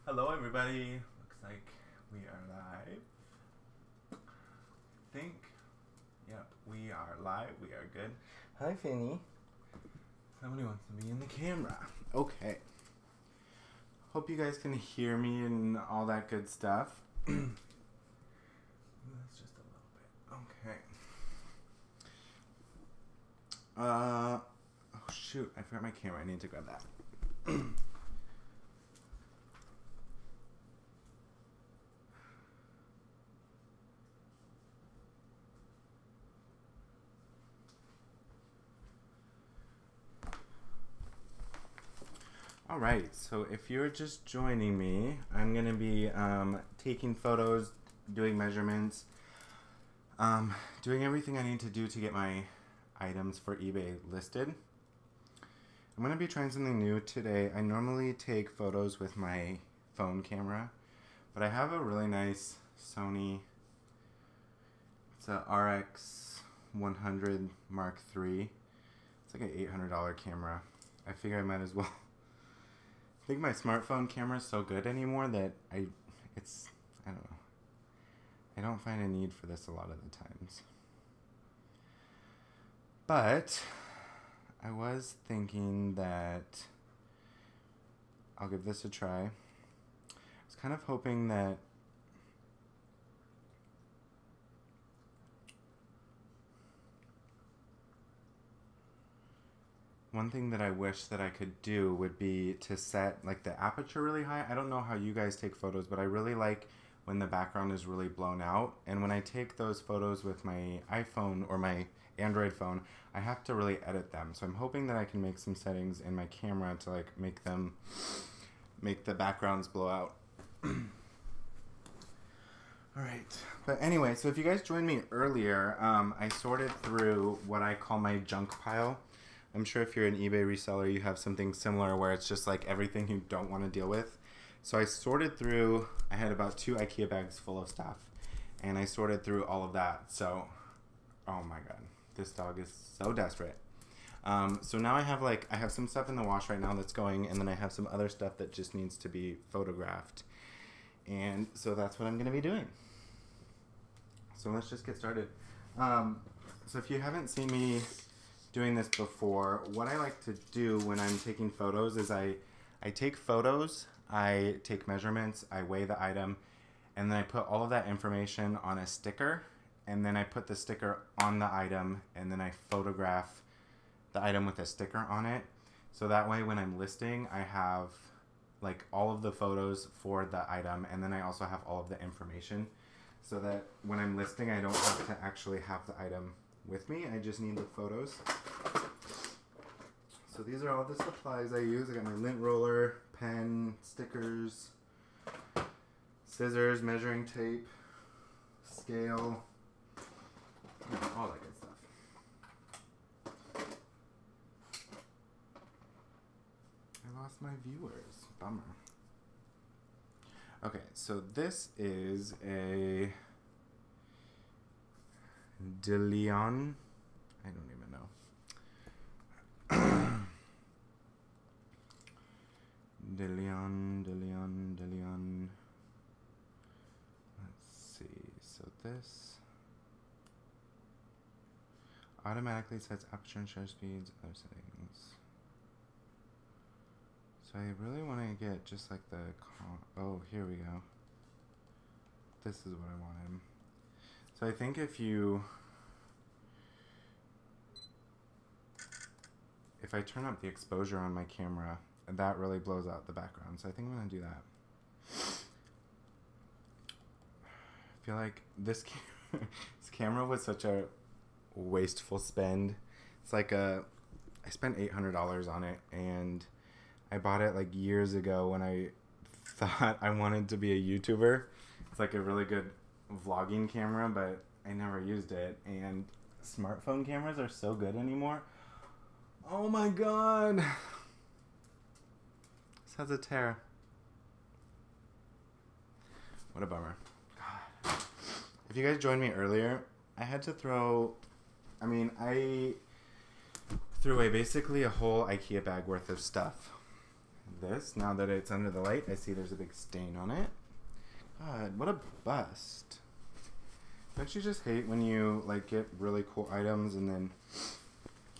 Hello everybody, looks like we are live. I think, yep, we are live, we are good. Hi, Finny. Somebody wants to be in the camera. Okay. Hope you guys can hear me and all that good stuff. That's just a little bit. Okay. Oh shoot, I forgot my camera, I need to grab that. Alright, so if you're just joining me, I'm going to be taking photos, doing measurements, doing everything I need to do to get my items for eBay listed. I'm going to be trying something new today. I normally take photos with my phone camera, but I have a really nice Sony, it's a RX 100 Mark III. It's like an $800 camera. I figure I might as well. I think my smartphone camera is so good anymore that I don't know. I don't find a need for this a lot of the times. But I was thinking that I'll give this a try. I was kind of hoping that one thing that I wish that I could do would be to set like the aperture really high. I don't know how you guys take photos, but I really like when the background is really blown out. And when I take those photos with my iPhone or my Android phone, I have to really edit them. So I'm hoping that I can make some settings in my camera to like make the backgrounds blow out. All right. But anyway, so if you guys joined me earlier, I sorted through what I call my junk pile. I'm sure if you're an eBay reseller, you have something similar where it's just like everything you don't want to deal with. So I sorted through, I had about 2 IKEA bags full of stuff, and I sorted through all of that. So, oh my God, this dog is so desperate. So now I have some stuff in the wash right now that's going, and then I have some other stuff that just needs to be photographed. And so that's what I'm going to be doing. So let's just get started. So if you haven't seen me doing this before, what I like to do when I'm taking photos is I take photos, I take measurements, I weigh the item, and then I put all of that information on a sticker, and then I put the sticker on the item, and then I photograph the item with a sticker on it. So that way when I'm listing, I have like all of the photos for the item, and then I also have all of the information, so that when I'm listing, I don't have to actually have the item with me. I just need the photos. So these are all the supplies I use. I got my lint roller, pen, stickers, scissors, measuring tape, scale, all that good stuff. I lost my viewers. Bummer. Okay, so this is a De Leon. I don't even know. De Leon. Let's see. So this automatically sets aperture and shutter speeds, other settings. So I really want to get just like the, oh, here we go. This is what I wanted. So I think if I turn up the exposure on my camera, that really blows out the background. So I think I'm going to do that. I feel like this camera was such a wasteful spend. It's like I spent $800 on it, and I bought it like years ago when I thought I wanted to be a YouTuber. It's like a really good vlogging camera, but I never used it, and smartphone cameras are so good anymore. Oh my God, this has a tear. What a bummer. God. If you guys joined me earlier, I had to throw, I threw away basically a whole IKEA bag worth of stuff. this. Now that it's under the light, I see there's a big stain on it. God, what a bust. Don't you just hate when you like get really cool items and then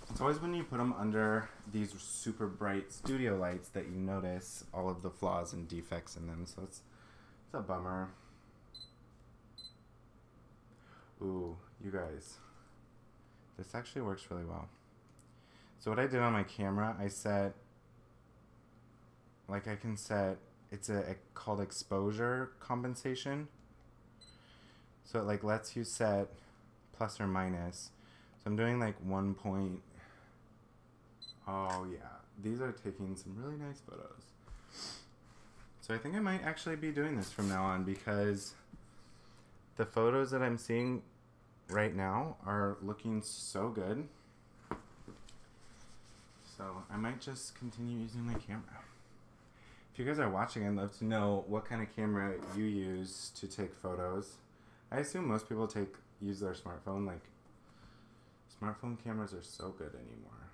it's always when you put them under these super bright studio lights that you notice all of the flaws and defects in them. So it's a bummer. Ooh, you guys. This actually works really well. So what I did on my camera, I set, like I can set, it's called exposure compensation. So it like lets you set plus or minus. So I'm doing like 1 point. Oh yeah, these are taking some really nice photos. So I think I might actually be doing this from now on because the photos that I'm seeing right now are looking so good. So I might just continue using my camera. If you guys are watching, I'd love to know what kind of camera you use to take photos. I assume most people use their smartphone. Like, smartphone cameras are so good anymore.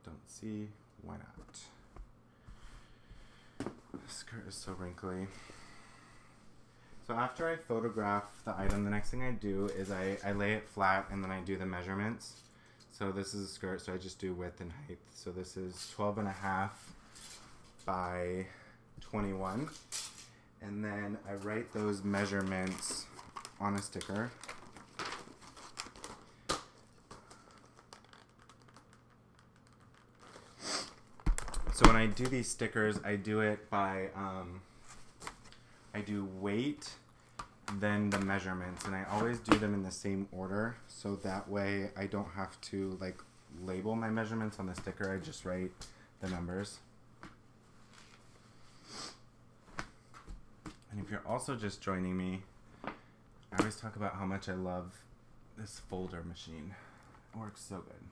Don't see why not. This skirt is so wrinkly. So after I photograph the item, the next thing I do is I lay it flat and then I do the measurements. So this is a skirt, so I just do width and height. So this is 12.5 by 21. And then I write those measurements on a sticker. So when I do these stickers, I do it by, I do weight, then the measurements, and I always do them in the same order, so that way I don't have to like label my measurements on the sticker, I just write the numbers. And if you're also just joining me, I always talk about how much I love this folder machine. It works so good.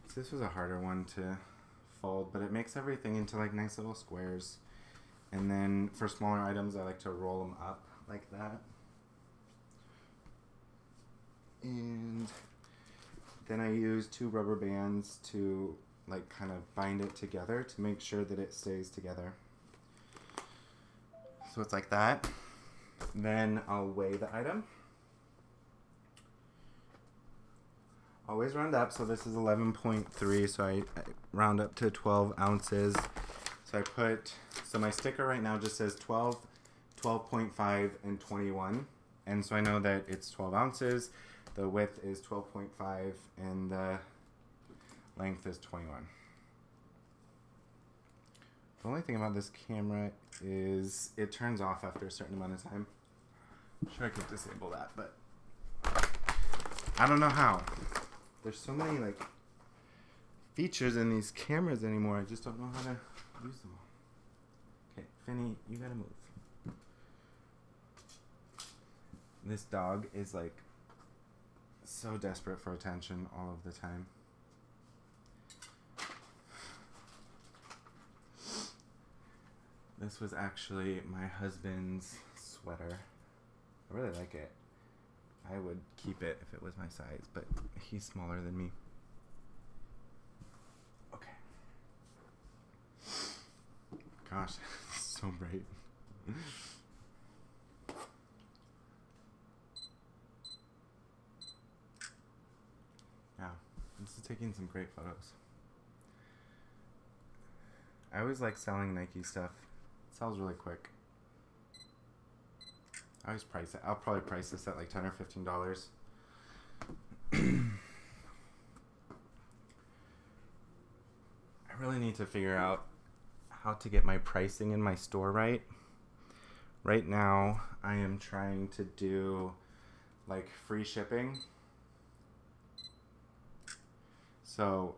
So this was a harder one to fold, but it makes everything into like nice little squares. And then for smaller items, I like to roll them up like that. And then I use 2 rubber bands to like kind of bind it together to make sure that it stays together. So it's like that. Then I'll weigh the item. Always round up, so this is 11.3, so I round up to 12 ounces. So so my sticker right now just says 12, 12.5, and 21. And so I know that it's 12 ounces, the width is 12.5, and the length is 21. The only thing about this camera is it turns off after a certain amount of time. I'm sure I could disable that, but I don't know how. There's so many like features in these cameras anymore. I just don't know how to use them all. Okay, Finny, you gotta move. This dog is like so desperate for attention all of the time. This was actually my husband's sweater. I really like it. I would keep it if it was my size, but he's smaller than me. Okay. Gosh, it's so bright. Yeah, this is taking some great photos. I always like selling Nike stuff. It sells really quick. I always price it. I'll probably price this at like $10 or $15. I really need to figure out how to get my pricing in my store right. Right now, I am trying to do like free shipping. So,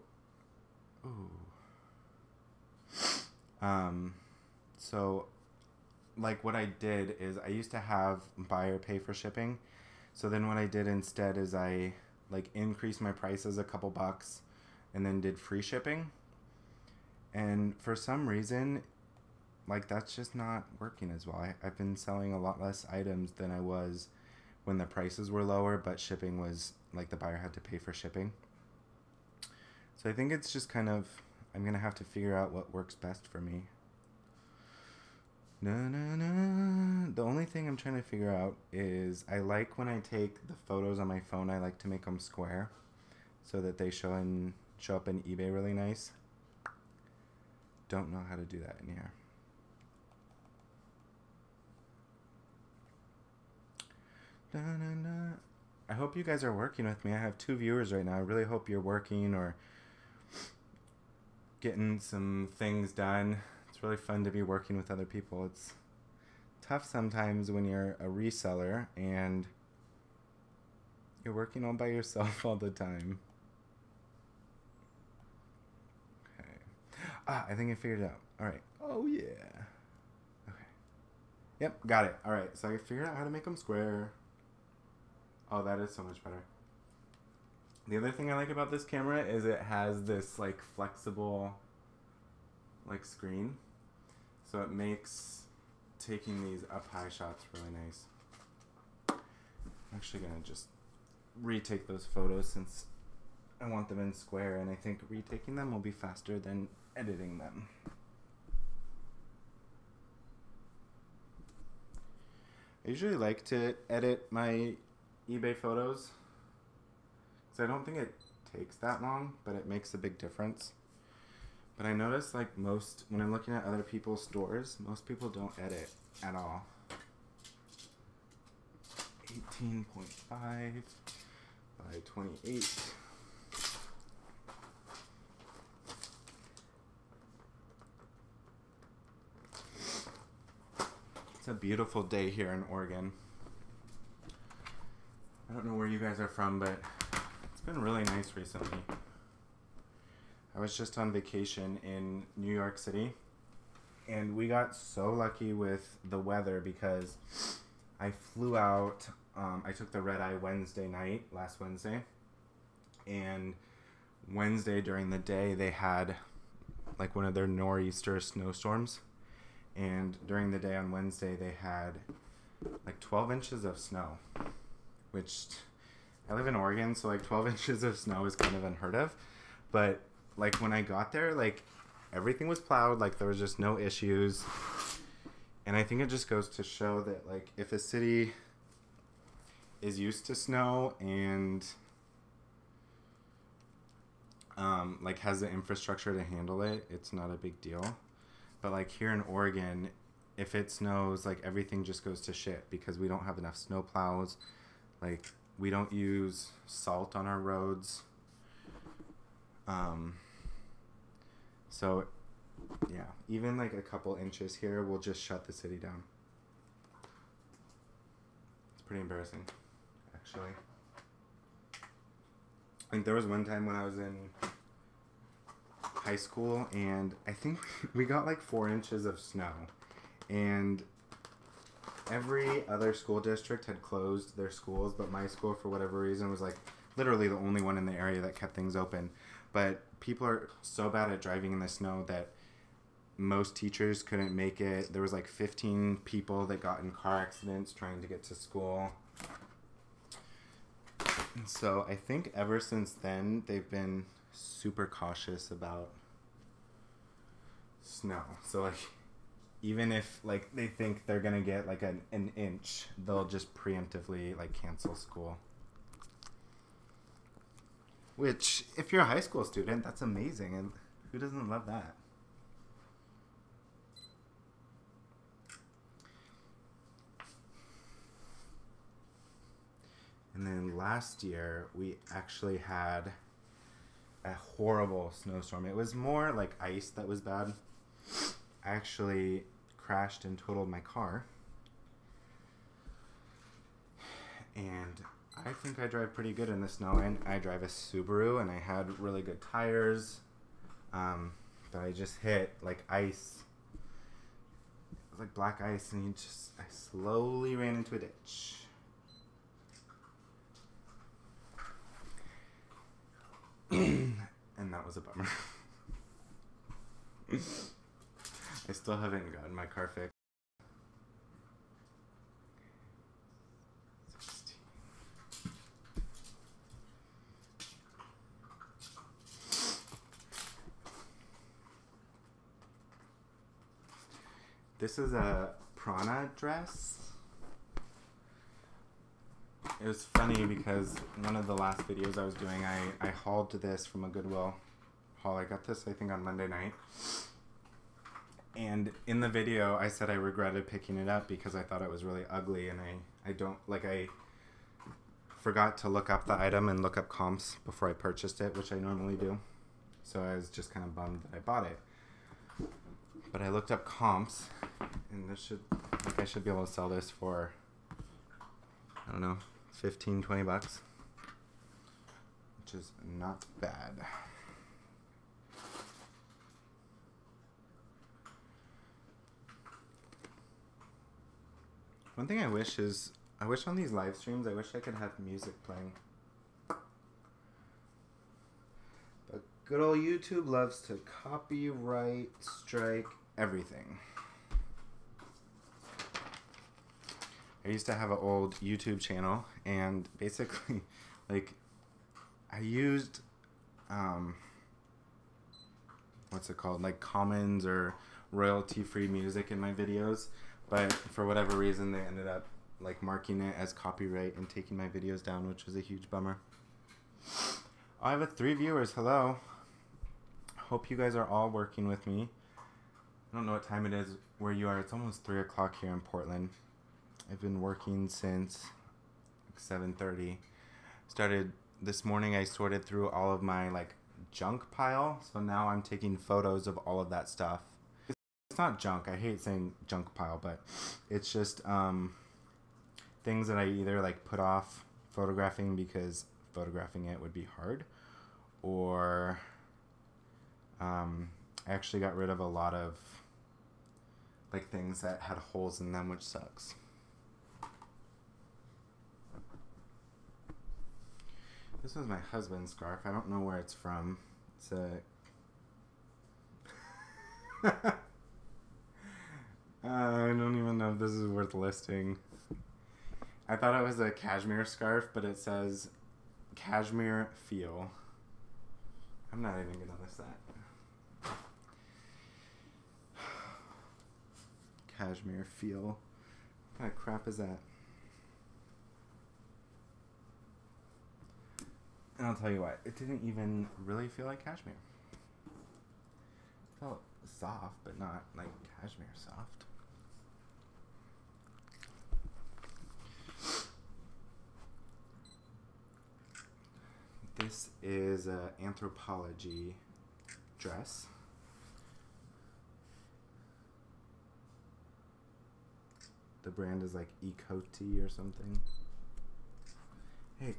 so like what I did is I used to have buyer pay for shipping. So then what I did instead is I like increased my prices a couple bucks and then did free shipping. And for some reason, like that's just not working as well. I've been selling a lot less items than I was when the prices were lower, but shipping was like the buyer had to pay for shipping. So I think it's just kind of, I'm going to have to figure out what works best for me. The only thing I'm trying to figure out is I like when I take the photos on my phone, I like to make them square so that they show up in eBay really nice. Don't know how to do that in here. I hope you guys are working with me. I have 2 viewers right now. I really hope you're working or getting some things done. It's really fun to be working with other people. It's tough sometimes when you're a reseller and you're working all by yourself all the time. Okay. I think I figured it out. All right. Oh, yeah. Okay. Yep, got it. All right, so I figured out how to make them square. Oh, that is so much better. The other thing I like about this camera is it has this like flexible like screen. So it makes taking these up high shots really nice. I'm actually going to just retake those photos since I want them in square, and I think retaking them will be faster than editing them. I usually like to edit my eBay photos because I don't think it takes that long, but it makes a big difference. But I notice like when I'm looking at other people's stores, most people don't edit at all. 18.5 by 28. It's a beautiful day here in Oregon. I don't know where you guys are from, but it's been really nice recently. I was just on vacation in New York City, and we got so lucky with the weather because I flew out, I took the red-eye Wednesday night, last Wednesday, and Wednesday during the day they had like one of their nor'easter snowstorms, and during the day on Wednesday they had like 12 inches of snow, which I live in Oregon, so like 12 inches of snow is kind of unheard of, but like when I got there, like everything was plowed, like there was just no issues. And I think it just goes to show that like if a city is used to snow and like has the infrastructure to handle it, it's not a big deal. But like here in Oregon, if it snows, like everything just goes to shit because we don't have enough snow plows. Like we don't use salt on our roads. So yeah, even like a couple inches here will just shut the city down. It's pretty embarrassing, actually. And there was one time when I was in high school, and I think we got like 4 inches of snow, and every other school district had closed their schools, but my school, for whatever reason, was like literally the only one in the area that kept things open. But people are so bad at driving in the snow that most teachers couldn't make it. There was like 15 people that got in car accidents trying to get to school. And so I think ever since then, they've been super cautious about snow. So like, even if like they think they're gonna get like an inch, they'll just preemptively like cancel school. Which, if you're a high school student, that's amazing, and who doesn't love that? And then last year, we actually had a horrible snowstorm. It was more like ice that was bad. I actually crashed and totaled my car. And I think I drive pretty good in the snow, and I drive a Subaru, and I had really good tires, but I just hit like ice. It was like black ice, and I slowly ran into a ditch. And that was a bummer. I still haven't gotten my car fixed. This is a prana dress. It was funny because one of the last videos I was doing, I hauled this from a Goodwill haul. I got this, I think, on Monday night. And in the video, I said I regretted picking it up because I thought it was really ugly, and I forgot to look up the item and look up comps before I purchased it, which I normally do. So I was just kind of bummed that I bought it. But I looked up comps, and I should be able to sell this for, I don't know, 15, 20 bucks, which is not bad. One thing I wish on these live streams, I wish I could have music playing. But good old YouTube loves to copyright strike everything. I used to have an old YouTube channel, and basically, like, I used, what's it called, like Commons or royalty-free music in my videos, but for whatever reason, they ended up, like, marking it as copyright and taking my videos down, which was a huge bummer. I have 3 viewers. Hello. Hope you guys are all working with me. I don't know what time it is where you are. It's almost 3 o'clock here in Portland. I've been working since 7:30. Started this morning. I sorted through all of my like junk pile, so now I'm taking photos of all of that stuff. It's not junk. I hate saying junk pile, but it's just things that I either like put off photographing because photographing it would be hard, or I actually got rid of a lot of like things that had holes in them, which sucks. This was my husband's scarf. I don't know where it's from. It's a... I don't even know if this is worth listing. I thought it was a cashmere scarf, but it says cashmere feel. I'm not even going to list that. Cashmere feel. What kind of crap is that? And I'll tell you what, it didn't even really feel like cashmere. It felt soft, but not like cashmere soft. This is an Anthropology dress. The brand is like Ecoty or something. Hey.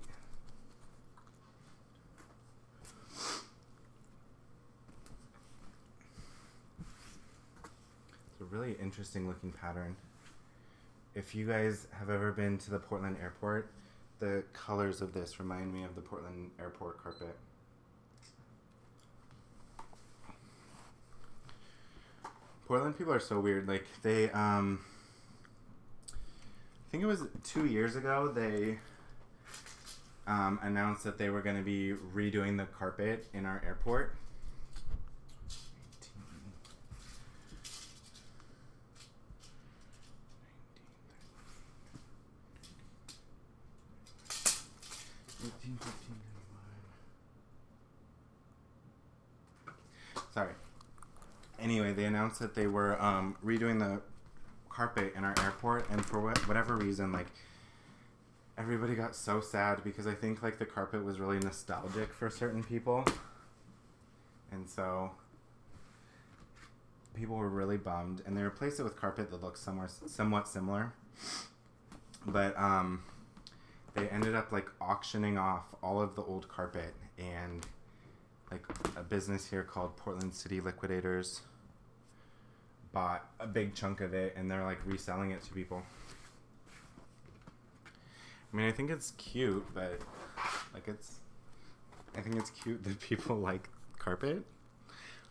Really interesting looking pattern. If you guys have ever been to the Portland airport, the colors of this remind me of the Portland airport carpet. Portland people are so weird. Like they, I think it was 2 years ago, they announced that they were going to be redoing the carpet in our airport. Sorry. Anyway, they announced that they were redoing the carpet in our airport, and for whatever reason, like, everybody got so sad because I think, like, the carpet was really nostalgic for certain people. And so people were really bummed, and they replaced it with carpet that looks somewhat similar. But they ended up, like, auctioning off all of the old carpet, and like a business here called Portland City Liquidators bought a big chunk of it, and they're like reselling it to people. I mean, I think it's cute, but like I think it's cute that people like carpet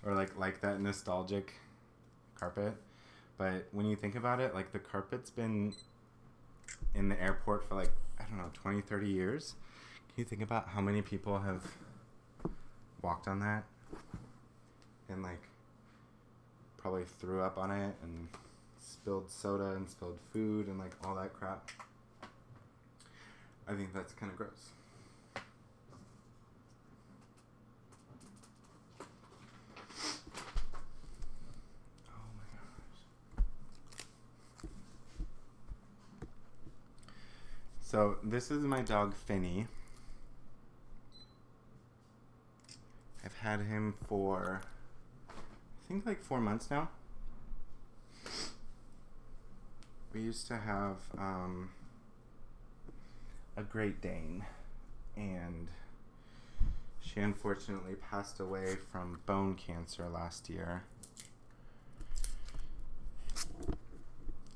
or like that nostalgic carpet. But when you think about it, like the carpet's been in the airport for like, I don't know, 20, 30 years. Can you think about how many people have walked on that and like probably threw up on it and spilled soda and spilled food and like all that crap. I think that's kind of gross. Oh my gosh. So this is my dog Finny. I've had him for I think like 4 months now. We used to have a Great Dane, and she unfortunately passed away from bone cancer last year.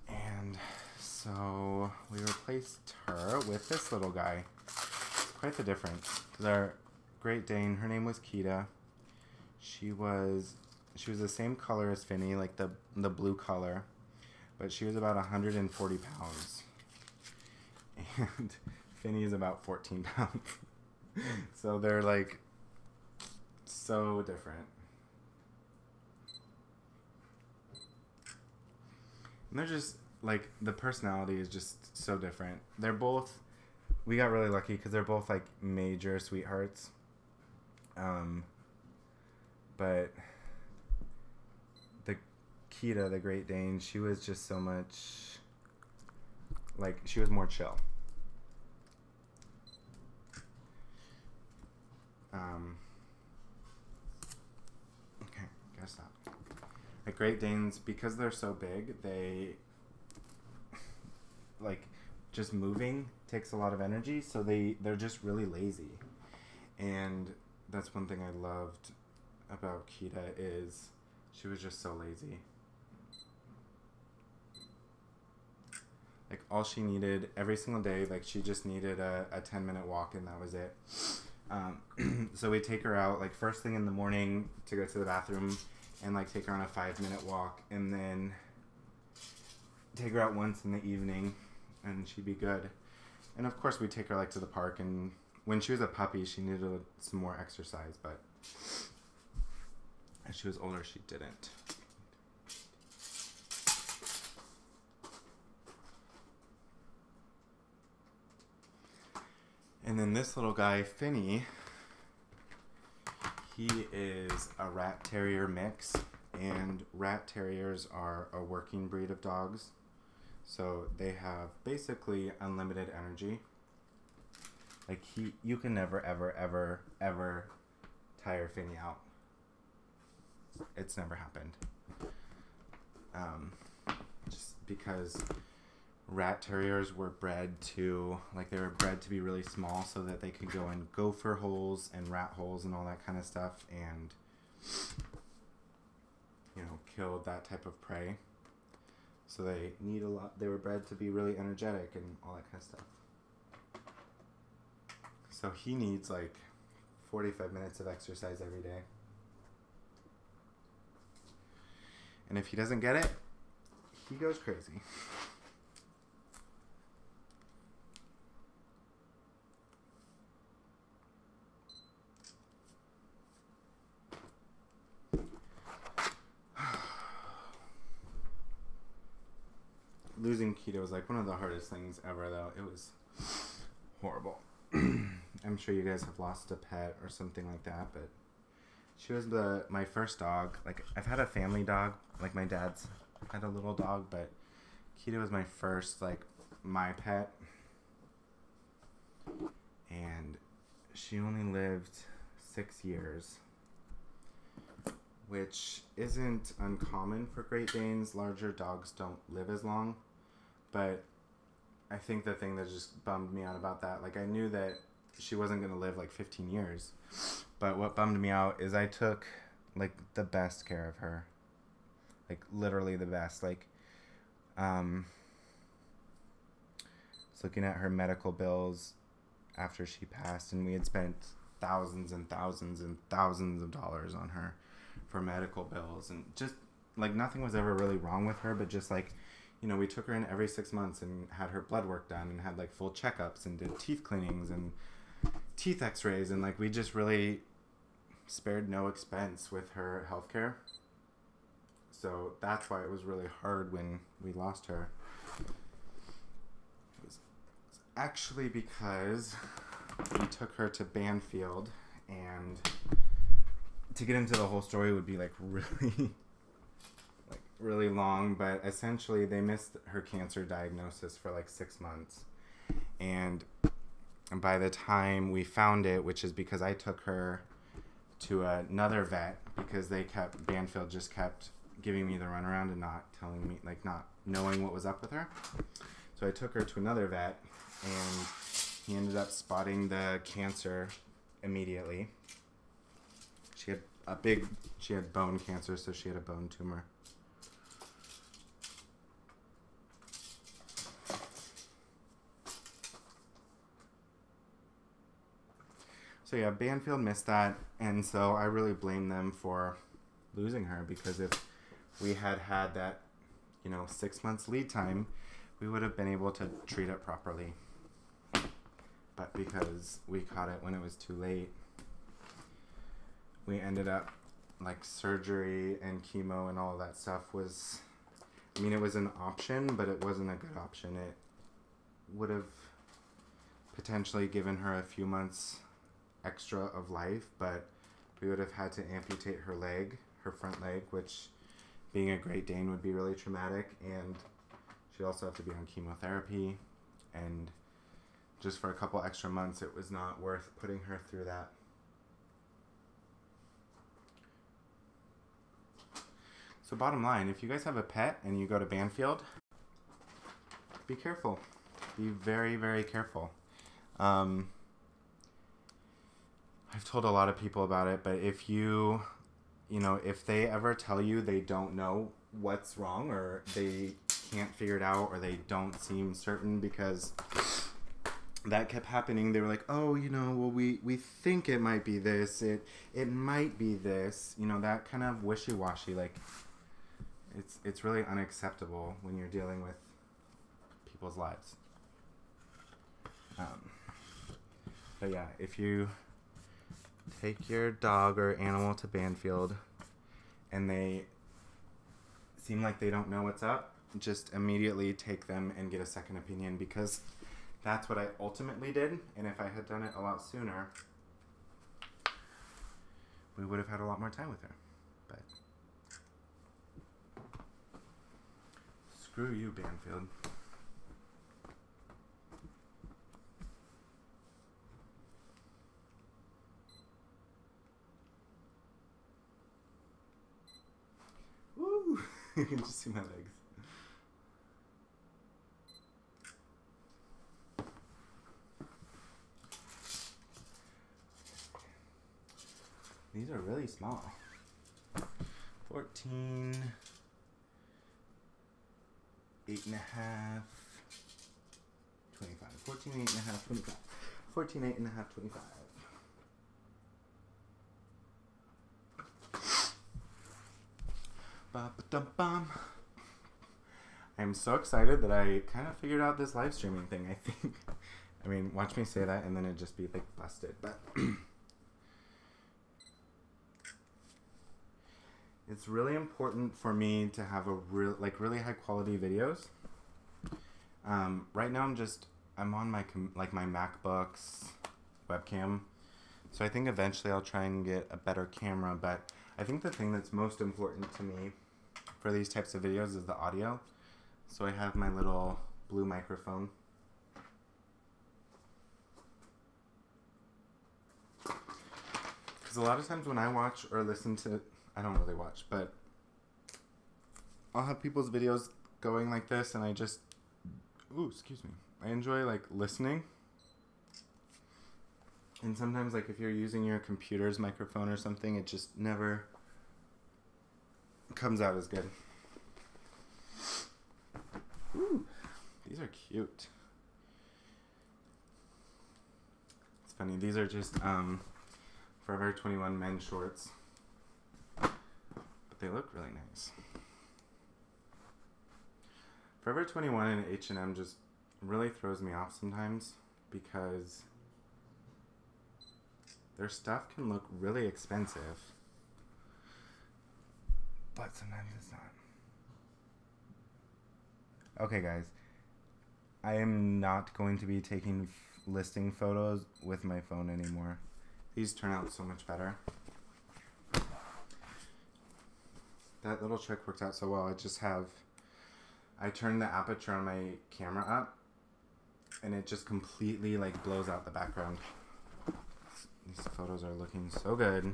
And so we replaced her with this little guy. It's quite the difference. Because our Great Dane, her name was Kita. She was the same color as Finny, like the blue color, but she was about 140 pounds. And Finny is about 14 pounds. So they're like so different. And they're just like, the personality is just so different. They're both, we got really lucky because they're both like major sweethearts. But the Kita, the Great Dane, she was just so much, like, she was more chill. Okay, gotta stop. Like, Great Danes, because they're so big, they, like, just moving takes a lot of energy, so they're just really lazy. And that's one thing I loved about Kita, is she was just so lazy. Like, all she needed every single day, like, she just needed a 10-minute walk, and that was it. So we take her out, like, first thing in the morning to go to the bathroom, and, like, take her on a 5-minute walk, and then take her out once in the evening, and she'd be good. And, of course, we take her, like, to the park, and when she was a puppy, she needed some more exercise, but as she was older, she didn't. And then this little guy, Finny, he is a rat terrier mix, and rat terriers are a working breed of dogs. So they have basically unlimited energy. Like, you can never, ever, ever, ever tire Finny out. It's never happened. Just because rat terriers were bred to, like, they were bred to be really small so that they could go in gopher holes and rat holes and all that kind of stuff, and, you know, kill that type of prey. So they need a lot. They were bred to be really energetic and all that kind of stuff. So he needs like 45 minutes of exercise every day. And if he doesn't get it, he goes crazy. Losing Kita was like one of the hardest things ever, though. It was horrible. I'm sure you guys have lost a pet or something like that, but she was my first dog. Like, I've had a family dog, like my dad's had a little dog, but Kita was my first, like, my pet. And she only lived 6 years, which isn't uncommon for Great Danes. Larger dogs don't live as long, but I think the thing that just bummed me out about that, like, I knew that she wasn't going to live like 15 years, but what bummed me out is I took like the best care of her, like literally the best. Like, was looking at her medical bills after she passed, and we had spent thousands and thousands and thousands of dollars on her for medical bills, and just like nothing was ever really wrong with her, but just like, you know, we took her in every 6 months and had her blood work done and had like full checkups and did teeth cleanings and teeth x-rays, and like we just really spared no expense with her healthcare. So that's why it was really hard when we lost her. It was actually because we took her to Banfield, and to get into the whole story would be like really long, but essentially they missed her cancer diagnosis for like 6 months. And by the time we found it, which is because I took her to another vet, because Banfield just kept giving me the runaround and not telling me, like not knowing what was up with her. So I took her to another vet, and he ended up spotting the cancer immediately. She had bone cancer, so she had a bone tumor. So yeah, Banfield missed that, and so I really blame them for losing her, because if we had that, 6 months lead time, we would have been able to treat it properly. But because we caught it when it was too late, we ended up, like, surgery and chemo and all of that stuff was, it was an option, but it wasn't a good option. It would have potentially given her a few months extra of life, but we would have had to amputate her front leg, which, being a Great Dane, would be really traumatic, and she'd also have to be on chemotherapy, and just for a couple extra months, it was not worth putting her through that. So bottom line, if you guys have a pet and you go to Banfield, be careful. Be very, very careful. I've told a lot of people about it, but if if they ever tell you they don't know what's wrong, or they can't figure it out, or they don't seem certain, because that kept happening. They were like, oh, well, we think it might be this, it might be this, that kind of wishy-washy, like, it's really unacceptable when you're dealing with people's lives. But yeah, if you take your dog or animal to Banfield and they seem like they don't know what's up, just immediately take them and get a second opinion, because that's what I ultimately did. And if I had done it a lot sooner, we would have had a lot more time with her. But screw you, Banfield. Woo! You can just see my legs. These are really small. 14, 8.5, 25. 14, 8.5, 25. 14, 8.5, 25. Ba-ba-dum-bum. I'm so excited that I kind of figured out this live streaming thing, I think. Watch me say that and then it'd just be like busted, but it's really important for me to have really high quality videos. Right now I'm on my MacBook's webcam, so I think eventually I'll try and get a better camera, but I think the thing that's most important to me for these types of videos is the audio. So I have my little blue microphone. Because a lot of times when I watch or listen to, I don't really watch, but I'll have people's videos going like this, and I just, I enjoy listening. And sometimes if you're using your computer's microphone or something, it just never comes out as good. Ooh, these are cute. It's funny, these are just Forever 21 men's shorts, but they look really nice. Forever 21 and H&M just really throws me off sometimes, because their stuff can look really expensive, but but sometimes it's not. Okay, guys. I am not going to be taking listing photos with my phone anymore. These turn out so much better. That little trick worked out so well. I turned the aperture on my camera up, and it just completely like blows out the background. These photos are looking so good.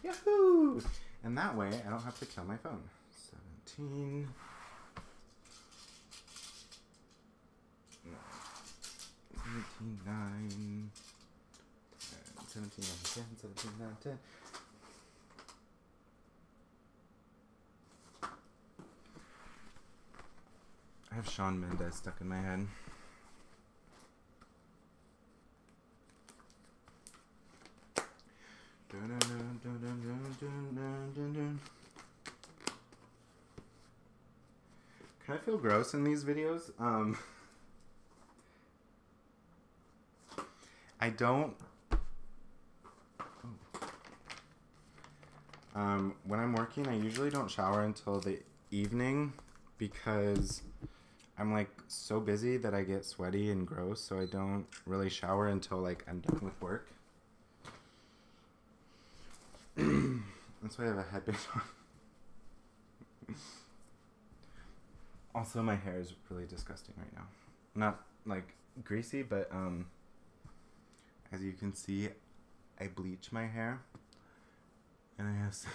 Yahoo! And that way, I don't have to kill my phone. 17. No. 17, 9. 17, 9, 10. 17, 9, 10. I have Shawn Mendes stuck in my head. Can I feel gross in these videos? I don't. When I'm working, I usually don't shower until the evening because I'm like so busy that I get sweaty and gross, so I don't really shower until like I'm done with work. That's why I have a headband on. Also, my hair is really disgusting right now. Not like greasy, but as you can see, I bleach my hair, and I have some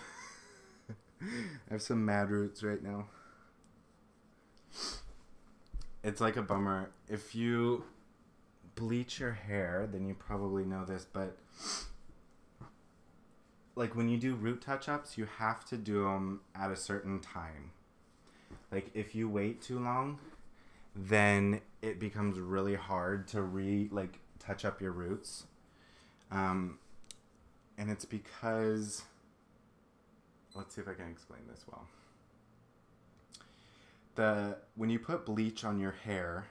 I have some mad roots right now. It's like a bummer. If you bleach your hair, then you probably know this, but like when you do root touch-ups, you have to do them at a certain time. Like if you wait too long, then it becomes really hard to touch up your roots. And it's because, let's see if I can explain this well. When you put bleach on your hair,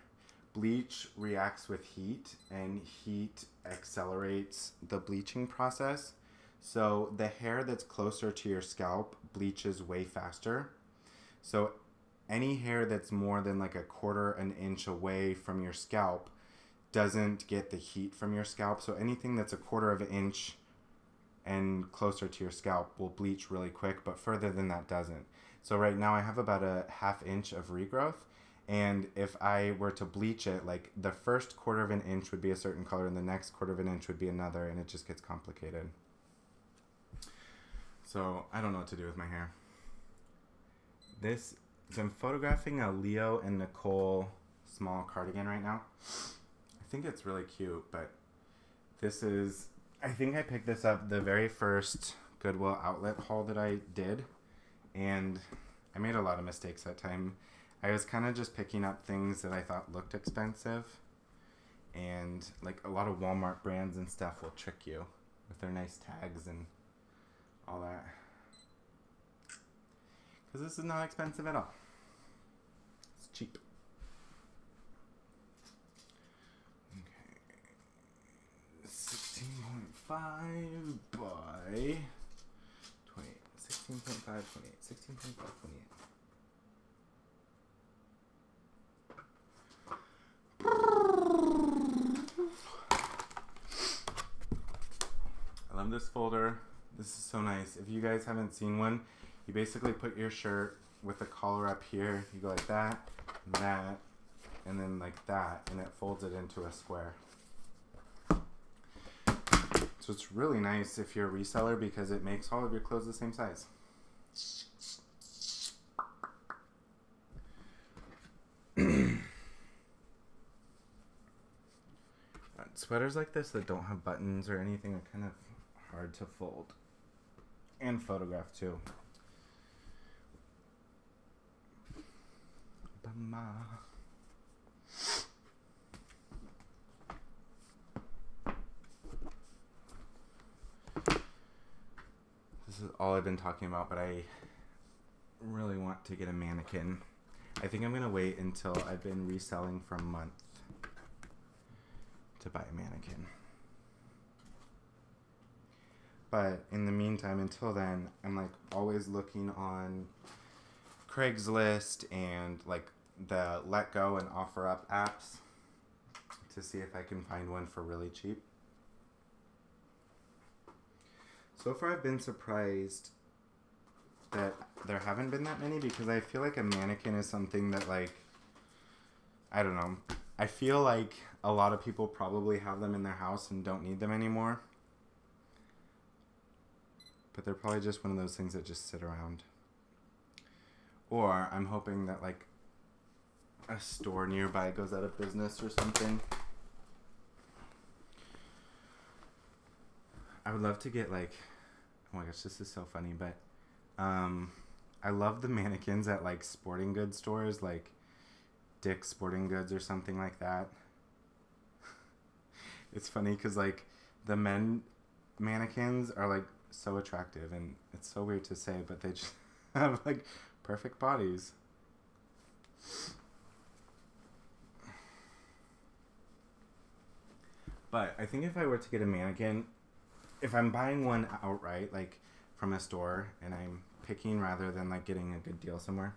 bleach reacts with heat, and heat accelerates the bleaching process. So the hair that's closer to your scalp bleaches way faster. So any hair that's more than like a quarter an inch away from your scalp doesn't get the heat from your scalp. So anything that's a quarter of an inch and closer to your scalp will bleach really quick, but further than that doesn't. So right now I have about a ½ inch of regrowth, and if I were to bleach it, like the first quarter of an inch would be a certain color and the next quarter of an inch would be another, and it just gets complicated. So I don't know what to do with my hair. I'm photographing a Leo and Nicole small cardigan right now. I think it's really cute, but I think I picked this up the very first Goodwill Outlet haul that I did, and I made a lot of mistakes that time. I was kind of just picking up things that I thought looked expensive, and like a lot of Walmart brands and stuff will trick you with their nice tags and all that. Because this is not expensive at all. It's cheap. Okay. 16.5 by 28. 16.5, 28. 16.5, 28. I love this folder. This is so nice. If you guys haven't seen one, you basically put your shirt with the collar up here. You go like that, and then like that, and it folds it into a square. So it's really nice if you're a reseller because it makes all of your clothes the same size. Sweaters like this that don't have buttons or anything are kind of hard to fold and photograph too. This is all I've been talking about, but I really want to get a mannequin. I think I'm going to wait until I've been reselling for a month to buy a mannequin. But in the meantime, until then, I'm like always looking on Craigslist and like the Let Go and OfferUp apps to see if I can find one for really cheap. So far, I've been surprised that there haven't been that many, because I feel like a mannequin is something that, like, I don't know. I feel like a lot of people probably have them in their house and don't need them anymore. But they're probably just one of those things that just sit around. Or I'm hoping that, like, a store nearby goes out of business or something. I would love to get, like, oh my gosh, this is so funny, but I love the mannequins at, like, sporting goods stores, like Dick's Sporting Goods or something like that. It's funny because, like, the men mannequins are, like, so attractive, and it's so weird to say, but they just have, like, perfect bodies. But I think if I were to get a mannequin, if I'm buying one outright, like from a store, and I'm picking rather than like getting a good deal somewhere,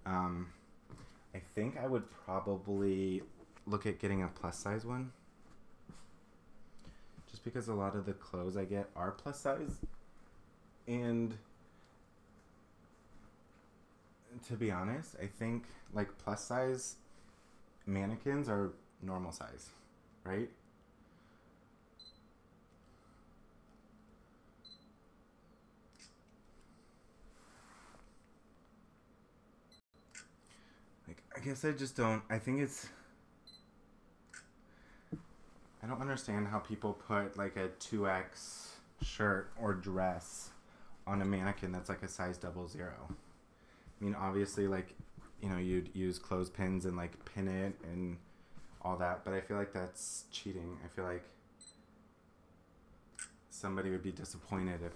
I think I would probably look at getting a plus size one. Just because a lot of the clothes I get are plus size. And to be honest, I think like plus size mannequins are normal size, right? I guess I just don't, I think it's, I don't understand how people put like a 2X shirt or dress on a mannequin that's like a size 00. I mean, obviously, like, you know, you'd use clothespins and like pin it and all that, but I feel like that's cheating. I feel like somebody would be disappointed if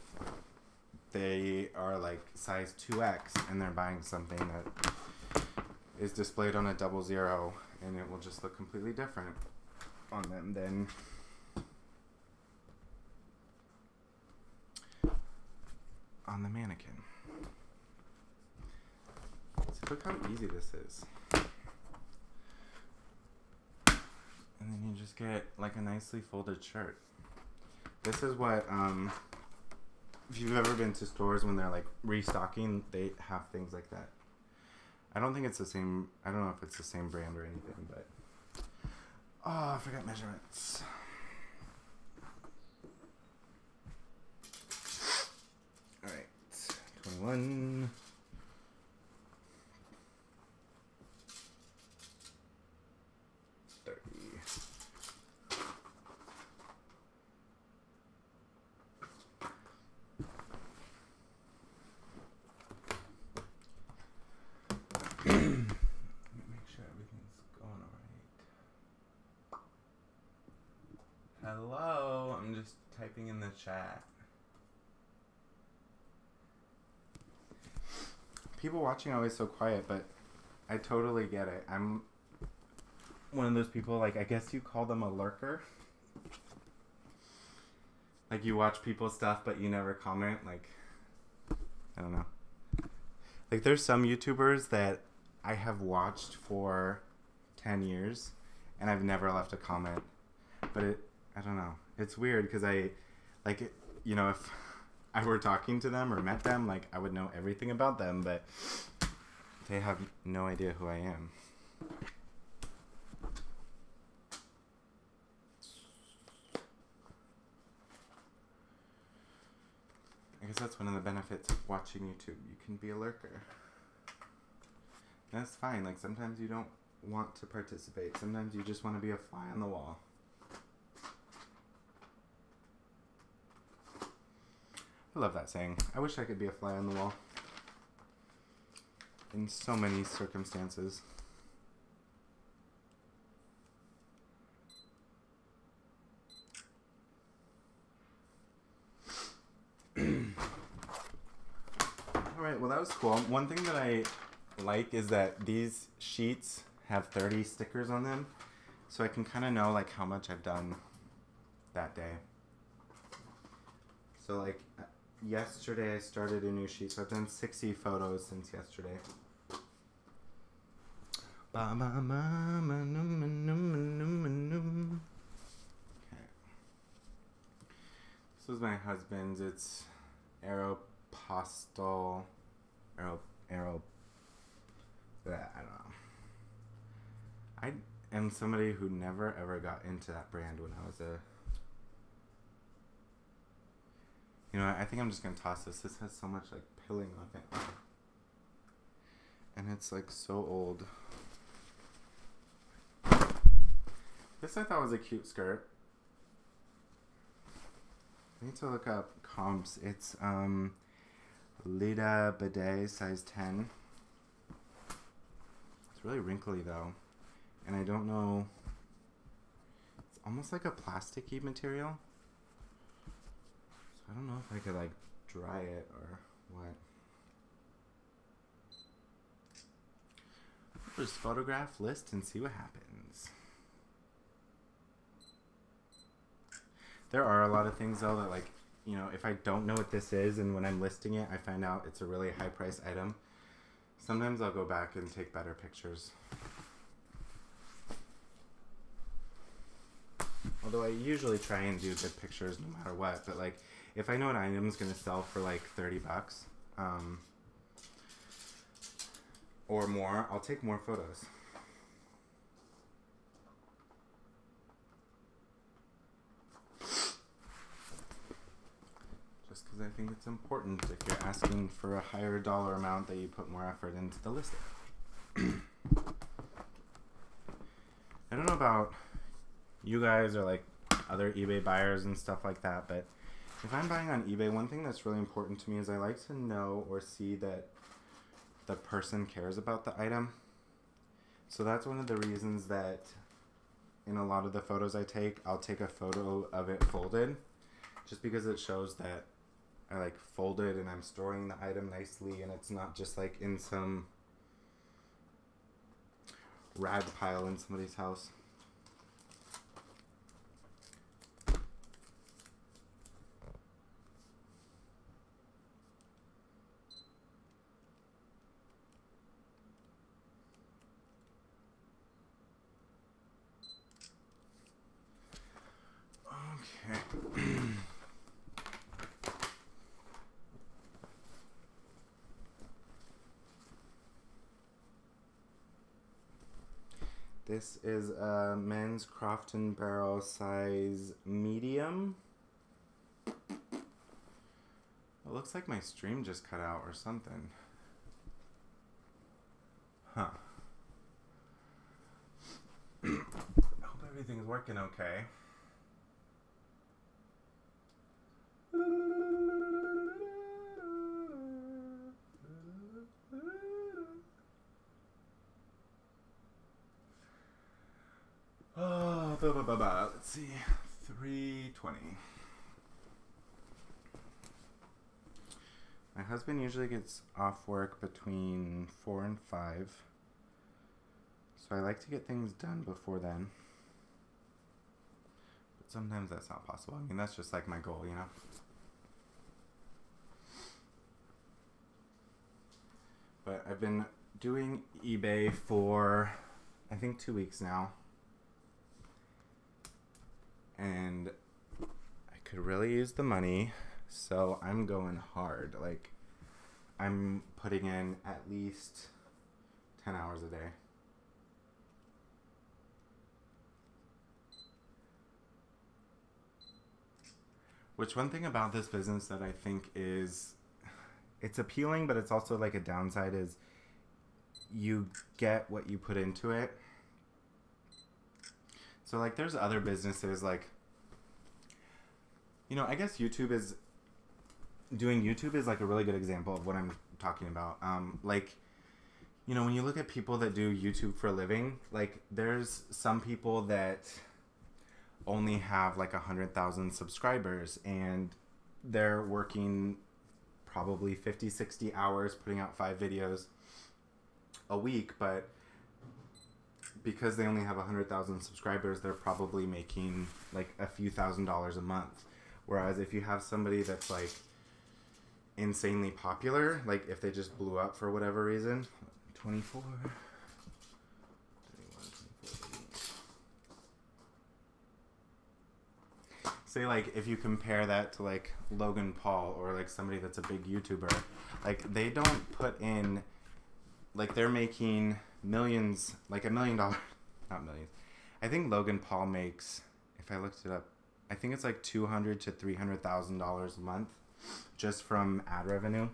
they are like size 2X and they're buying something that is displayed on a 00, and it will just look completely different on them than on the mannequin. So look how easy this is. And then you just get like a nicely folded shirt. This is what, if you've ever been to stores when they're like restocking, they have things like that. I don't think it's the same. I don't know if it's the same brand or anything, but oh, I forgot measurements. All right, 21. Hello, I'm just typing in the chat. People watching are always so quiet, but I totally get it. I'm one of those people, like, I guess you call them a lurker. Like, you watch people's stuff, but you never comment. Like, I don't know. Like, there's some YouTubers that I have watched for 10 years, and I've never left a comment. But I don't know. It's weird because you know, if I were talking to them or met them, like, I would know everything about them, but they have no idea who I am. I guess that's one of the benefits of watching YouTube. You can be a lurker. And that's fine. Like, sometimes you don't want to participate. Sometimes you just want to be a fly on the wall. I love that saying. I wish I could be a fly on the wall. In so many circumstances. Alright, well that was cool. One thing that I like is that these sheets have 30 stickers on them. So I can kind of know like how much I've done that day. So like yesterday I started a new sheet, so I've done 60 photos since yesterday. Okay. This is my husband's. It's Aeropostale. Aero. I don't know. I am somebody who never ever got into that brand when I was a. You know what? I think I'm just gonna toss this. This has so much like pilling on it, and it's like so old. This I thought was a cute skirt. I need to look up comps. It's Lida Bidet size 10. It's really wrinkly though, and I don't know. It's almost like a plasticky material. So I don't know if I could like dry it or what. Just photograph, list, and see what happens. There are a lot of things though that like, you know, if I don't know what this is and when I'm listing it, I find out it's a really high price item. Sometimes I'll go back and take better pictures. Although I usually try and do good pictures no matter what, but like if I know an item's gonna sell for like 30 bucks, or more, I'll take more photos. Because I think it's important if you're asking for a higher dollar amount that you put more effort into the listing. I don't know about you guys or like other eBay buyers and stuff like that, but if I'm buying on eBay, one thing that's really important to me is I like to know or see that the person cares about the item. So that's one of the reasons that in a lot of the photos I take, I'll take a photo of it folded, just because it shows that I like folded and I'm storing the item nicely and it's not just like in some rag pile in somebody's house. Okay. This is a men's Croft & Barrel size medium. It looks like my stream just cut out or something. Huh. I hope everything's working okay. Oh, let's see, 3:20. My husband usually gets off work between 4 and 5, so I like to get things done before then. But sometimes that's not possible. I mean, that's just like my goal, you know? But I've been doing eBay for, I think, 2 weeks now. And I could really use the money, so I'm going hard. Like, I'm putting in at least 10 hours a day. Which one thing about this business that I think is, it's appealing, but it's also like a downside is you get what you put into it. So, like, there's other businesses, like, you know, I guess YouTube is like a really good example of what I'm talking about. Like, you know, when you look at people that do YouTube for a living, like, there's some people that only have like 100,000 subscribers and they're working probably 50, 60 hours putting out 5 videos a week, but because they only have 100,000 subscribers, they're probably making like a few $1,000s a month. Whereas if you have somebody that's like insanely popular, like if they just blew up for whatever reason, 24, 21, 24. Say like if you compare that to like Logan Paul or like somebody that's a big YouTuber, like they don't put in, like they're making millions, like $1 million, not millions. I think Logan Paul makes, if I looked it up, I think it's like $200,000 to $300,000 a month just from ad revenue.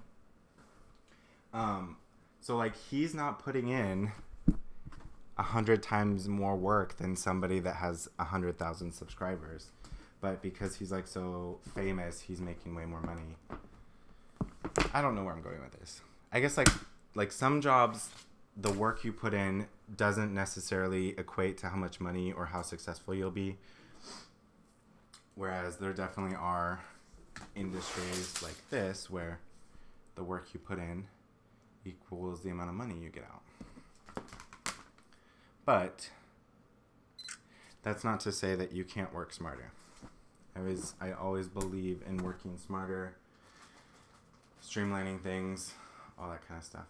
So like he's not putting in 100 times more work than somebody that has 100,000 subscribers, but because he's like so famous, he's making way more money. I don't know where I'm going with this. I guess like some jobs, the work you put in doesn't necessarily equate to how much money or how successful you'll be. Whereas there definitely are industries like this where the work you put in equals the amount of money you get out. But that's not to say that you can't work smarter. I always believe in working smarter, streamlining things, all that kind of stuff.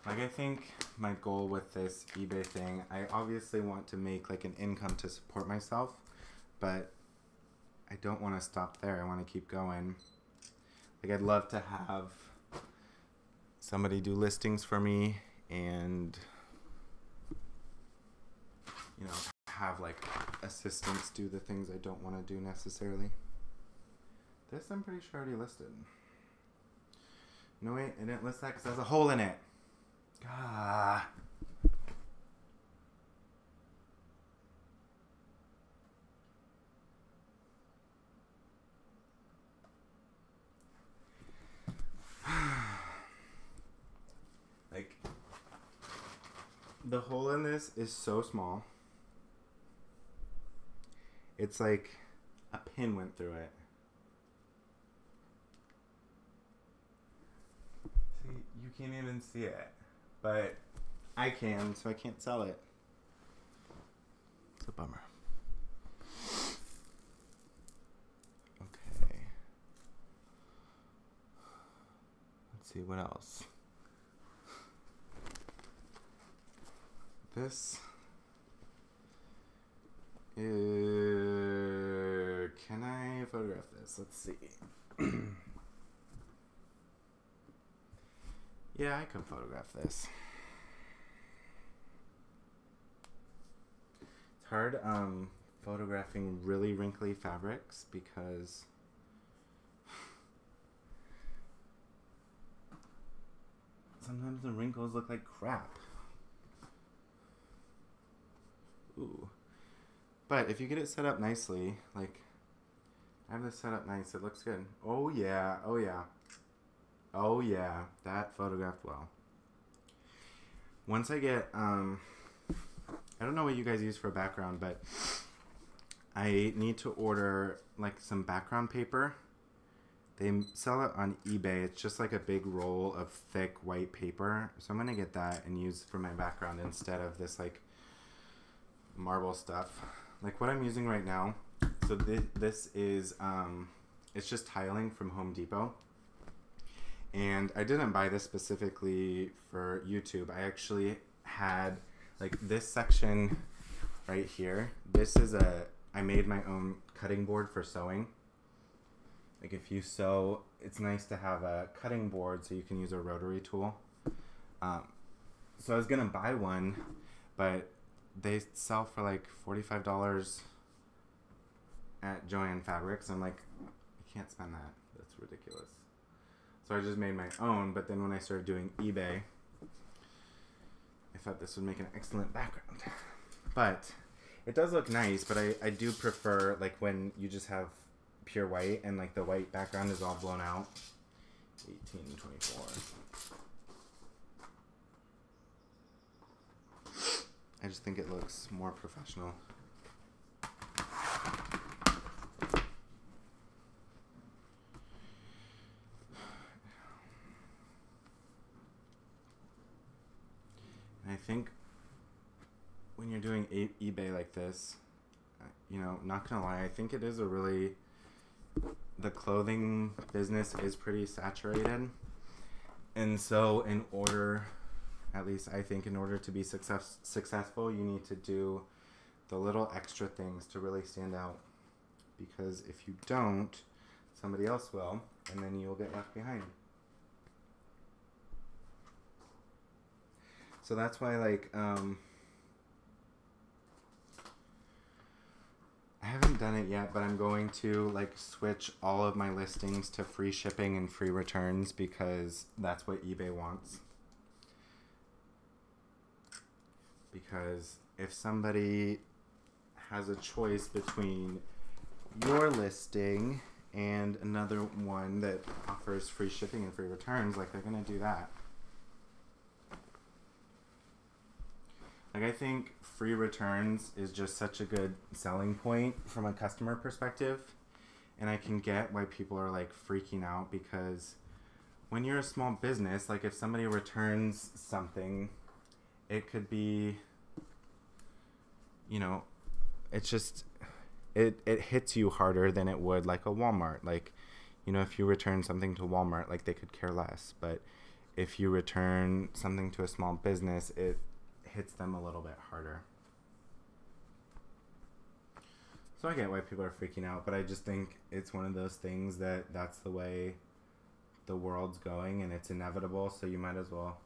Like I think my goal with this eBay thing, I obviously want to make like an income to support myself, but I don't want to stop there. I want to keep going. Like I'd love to have somebody do listings for me and, you know, have like assistants do the things I don't want to do necessarily. This I'm pretty sure already listed. No wait, I didn't list that because there's a hole in it. Ah. Like, the hole in this is so small. It's like a pin went through it. See, you can't even see it. But I can, so I can't sell it. It's a bummer. Okay. Let's see, what else? This is... Can I photograph this? Let's see. Yeah, I can photograph this. It's hard photographing really wrinkly fabrics because sometimes the wrinkles look like crap. Ooh. But if you get it set up nicely, like I have this set up nice, it looks good. Oh yeah, oh yeah. Oh yeah, that photographed well. Once I get, I don't know what you guys use for a background, but I need to order like some background paper. They sell it on eBay. It's just like a big roll of thick white paper. So I'm gonna get that and use for my background instead of this like marble stuff. Like what I'm using right now. So this is, it's just tiling from Home Depot. And I didn't buy this specifically for YouTube. I actually had like this section right here. This is I made my own cutting board for sewing. Like if you sew, it's nice to have a cutting board so you can use a rotary tool. So I was gonna buy one, but they sell for like $45 at Joann Fabrics. I'm like, I can't spend that. That's ridiculous. So I just made my own, but then when I started doing eBay, I thought this would make an excellent background. But it does look nice, but I do prefer like when you just have pure white and like the white background is all blown out. 1824. I just think it looks more professional. think when you're doing eBay like this, you know, not gonna lie, I think it is a really, the clothing business is pretty saturated. And so in order, at least I think in order to be successful, you need to do the little extra things to really stand out. Because if you don't, somebody else will, and then you'll get left behind. So that's why, like, I haven't done it yet, but I'm going to, like, switch all of my listings to free shipping and free returns because that's what eBay wants. Because if somebody has a choice between your listing and another one that offers free shipping and free returns, like, they're going to do that. Like, I think free returns is just such a good selling point from a customer perspective. And I can get why people are, like, freaking out because when you're a small business, like, if somebody returns something, it could be, you know, it's just, it hits you harder than it would, like, a Walmart. Like, you know, if you return something to Walmart, like, they could care less. But if you return something to a small business, it hits them a little bit harder. So I get why people are freaking out, but I just think it's one of those things that that's the way the world's going and it's inevitable, so you might as well,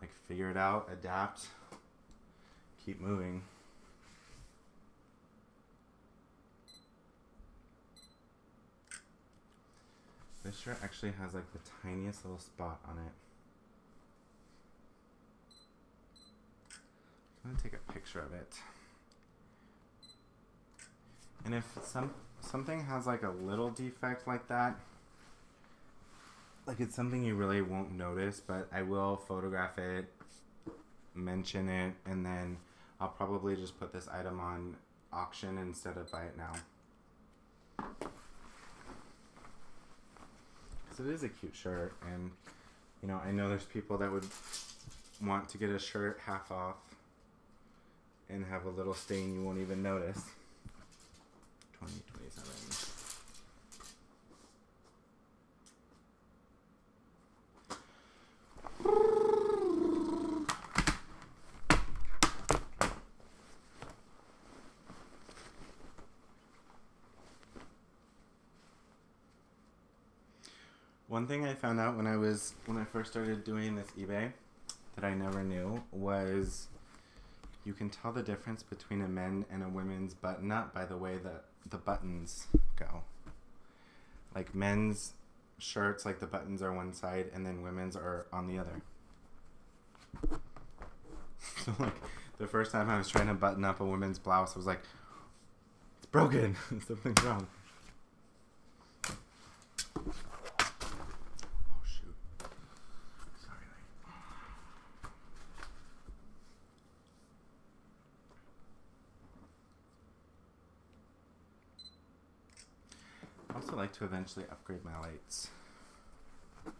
like, figure it out, adapt, keep moving. This shirt actually has, like, the tiniest little spot on it. I'm going to take a picture of it. And if something has, like, a little defect like that, like, it's something you really won't notice, but I will photograph it, mention it, and then I'll probably just put this item on auction instead of buy it now. Because it is a cute shirt, and, you know, I know there's people that would want to get a shirt half off and have a little stain you won't even notice. 2027. One thing I found out when I first started doing this eBay that I never knew was you can tell the difference between a men and a women's button up by the way that the buttons go. Like, men's shirts, like, the buttons are one side and then women's are on the other. So, like, the first time I was trying to button up a women's blouse, I was like, it's broken. Something's wrong. I also like to eventually upgrade my lights. I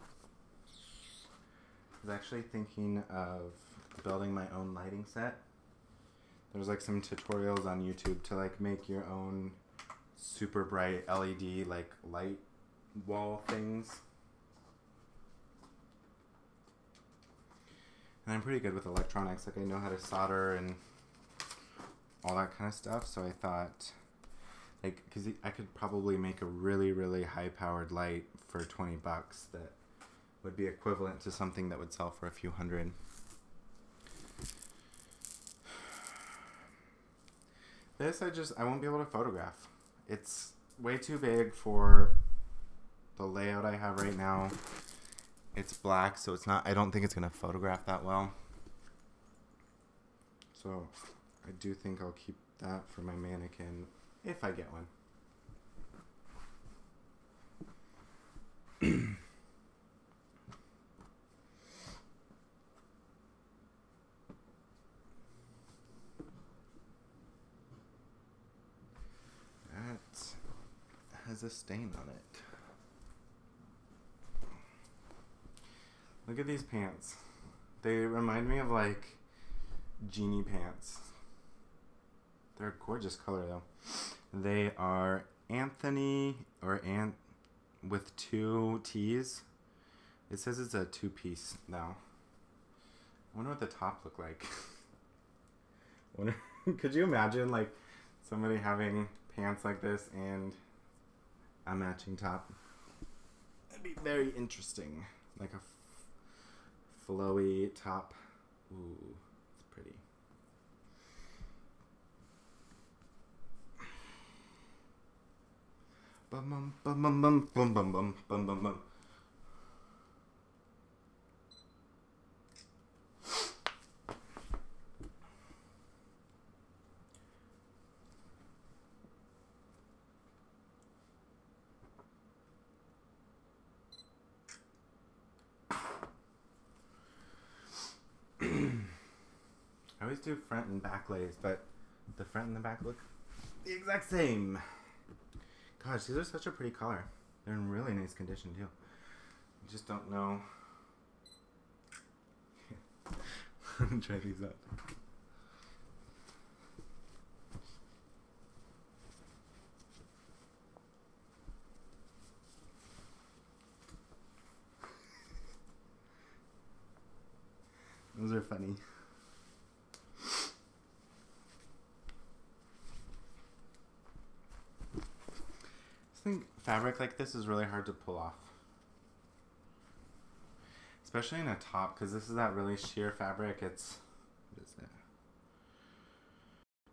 was actually thinking of building my own lighting set. There's, like, some tutorials on YouTube to, like, make your own super bright LED, like, light wall things. And I'm pretty good with electronics. Like, I know how to solder and all that kind of stuff, so I thought, like, because I could probably make a really, really high-powered light for 20 bucks that would be equivalent to something that would sell for a few hundred. This, I won't be able to photograph. It's way too big for the layout I have right now. It's black, so it's not, I don't think it's going to photograph that well. So I do think I'll keep that for my mannequin if I get one. That has a stain on it. Look at these pants. They remind me of like genie pants. They're a gorgeous color though. They are Anthony or Ant with 2 T's. It says it's a 2-piece now. I wonder what the top look like. Could you imagine like somebody having pants like this and a matching top? That'd be very interesting. Like a flowy top. Ooh, it's pretty. Bum bum bum bum bum bum bum bum bum bum bum. I always do front and back lays, but the front and the back look the exact same. Gosh, these are such a pretty color. They're in really nice condition too. You just don't know. Try these out. Those are funny. I think fabric like this is really hard to pull off. Especially in a top, because this is that really sheer fabric. It's, what is it?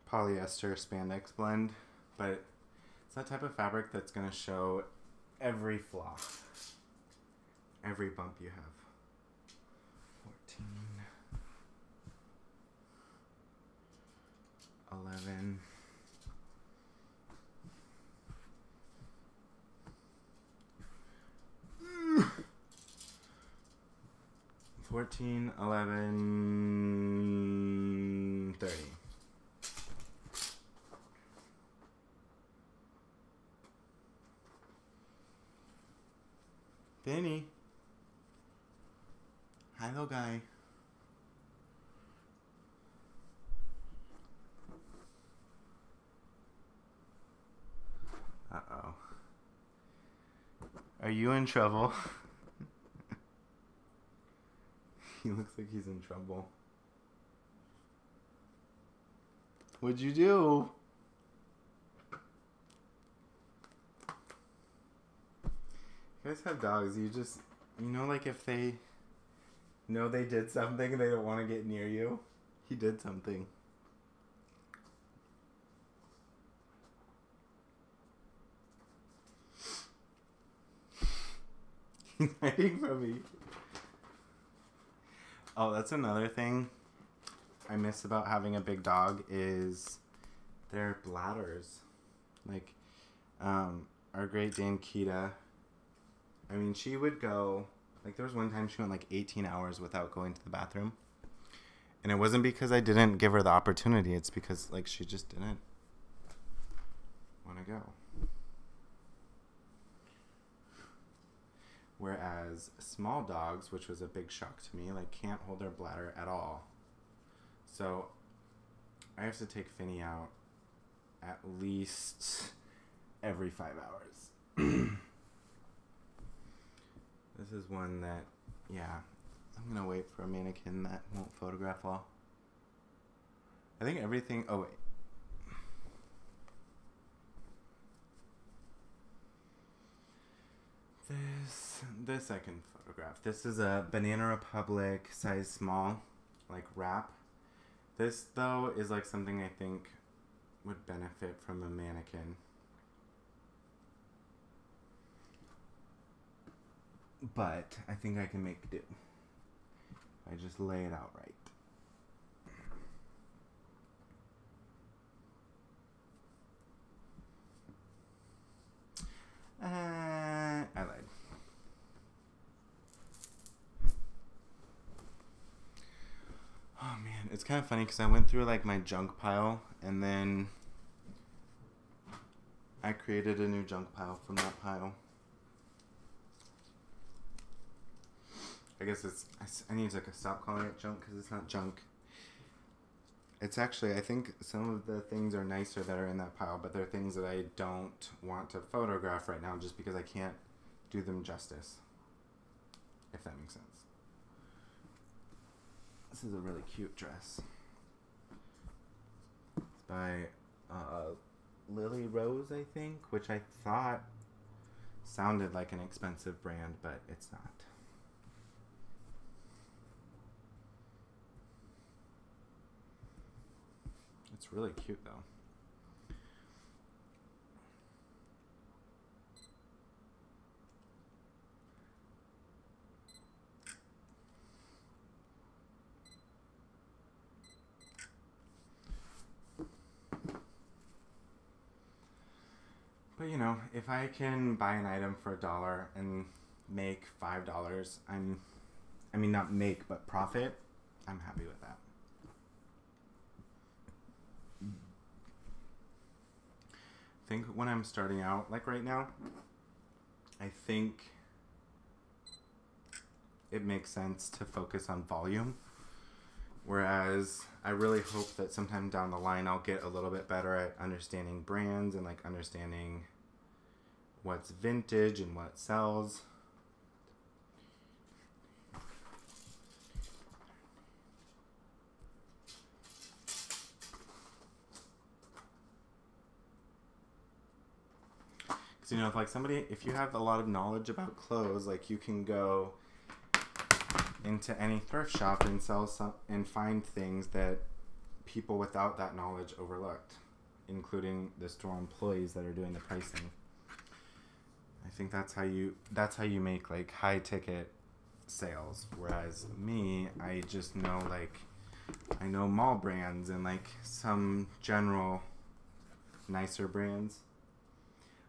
Polyester spandex blend. But it's that type of fabric that's going to show every flaw. Every bump you have. 14. 11. 14, 11, 30. Benny. Hi, little guy. Uh-oh. Are you in trouble? He looks like he's in trouble. What'd you do? You guys have dogs, you know, like if they know they did something, they don't want to get near you. He did something. He's hiding from me. Oh, that's another thing I miss about having a big dog is their bladders. Like, our Great Dane Kita, I mean, she would go, like, there was one time she went, like, 18 hours without going to the bathroom. And it wasn't because I didn't give her the opportunity. It's because, like, she just didn't want to go. Whereas small dogs, which was a big shock to me, like can't hold their bladder at all. So I have to take Finny out at least every 5 hours. This is one that, yeah, I'm going to wait for a mannequin that won't photograph well. I think everything, oh wait. This I can photograph. This is a Banana Republic size small, like wrap. This though is like something I think would benefit from a mannequin. But I think I can make do. I just lay it out right. I lied. Oh man, it's kind of funny because I went through like my junk pile and then I created a new junk pile from that pile. I guess I need to stop calling it junk because it's not junk. It's actually, I think some of the things are nicer that are in that pile, but they're things that I don't want to photograph right now just because I can't do them justice. If that makes sense. This is a really cute dress. It's by Lily Rose, I think, which I thought sounded like an expensive brand, but it's not. It's really cute though. But you know, if I can buy an item for $1 and make $5, I mean not make, but profit, I'm happy with that. I think when I'm starting out, like right now, I think it makes sense to focus on volume. Whereas I really hope that sometime down the line I'll get a little bit better at understanding brands and like understanding what's vintage and what sells. You know, if you have a lot of knowledge about clothes, like you can go into any thrift shop and sell some and find things that people without that knowledge overlooked, including the store employees that are doing the pricing. I think that's how you make like high ticket sales. Whereas me, I just know I know mall brands and like some general nicer brands,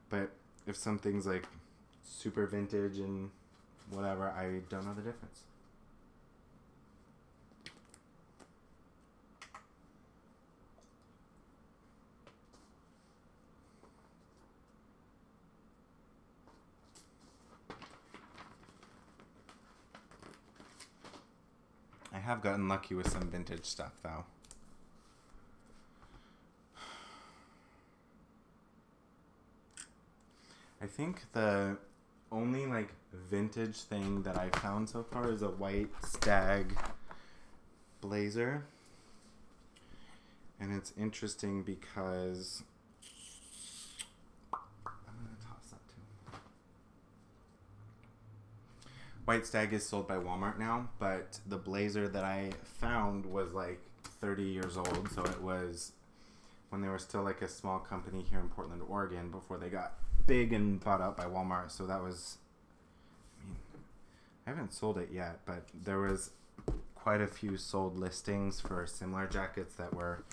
but if something's like super vintage and whatever, I don't know the difference. I have gotten lucky with some vintage stuff though. I think the only like vintage thing that I've found so far is a white Stag blazer. And it's interesting because I'm going to toss that too. White Stag is sold by Walmart now, but the blazer that I found was like 30 years old, so it was when they were still like a small company here in Portland, Oregon, before they got big and bought out by Walmart. So that was, I haven't sold it yet, but there was quite a few sold listings for similar jackets that were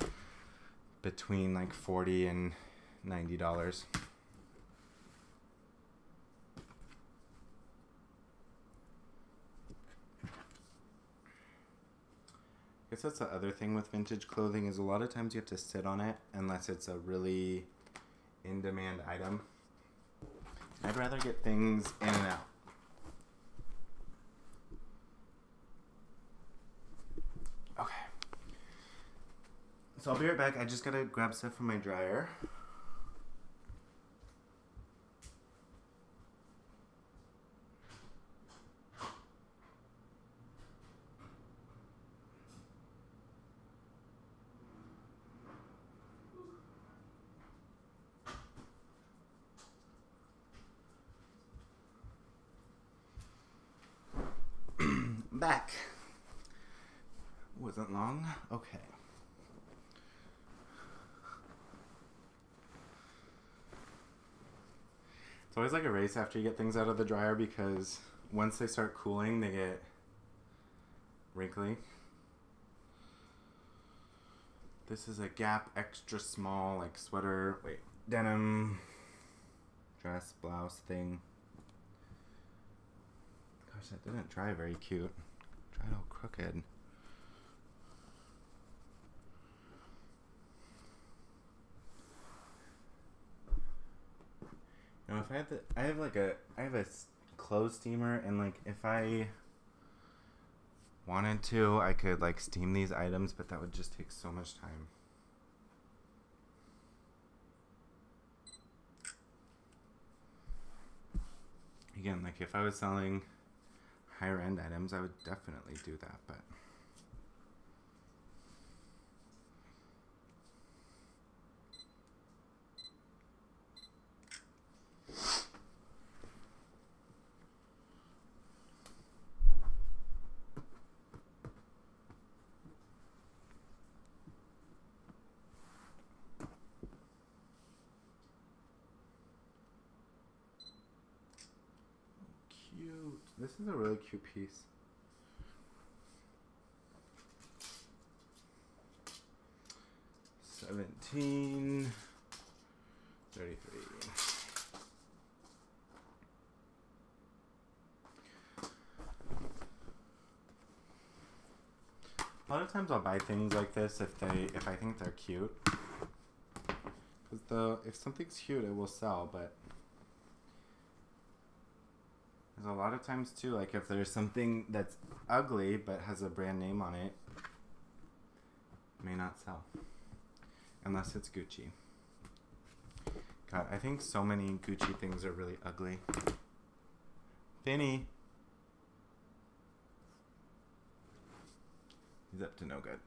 between like $40 and $90. I guess that's the other thing with vintage clothing is a lot of times you have to sit on it unless it's a really in-demand item. I'd rather get things in and out. Okay. So I'll be right back. I just gotta grab stuff from my dryer. Back. Wasn't long. Okay. It's always like a race after you get things out of the dryer because once they start cooling, they get wrinkly. This is a Gap extra small, like sweater, denim dress, blouse thing. Gosh, that didn't dry very cute. Dried all crooked. Now, if I have I have a clothes steamer, and like if I wanted to, I could like steam these items, but that would just take so much time. Again, like if I was selling higher end items, I would definitely do that, but cute. This is a really cute piece. $17.33. A lot of times I'll buy things like this if I think they're cute. Because if something's cute, it will sell, but there's a lot of times too, like if there's something that's ugly but has a brand name on it, it may not sell. Unless it's Gucci. God, I think so many Gucci things are really ugly. Vinny. He's up to no good.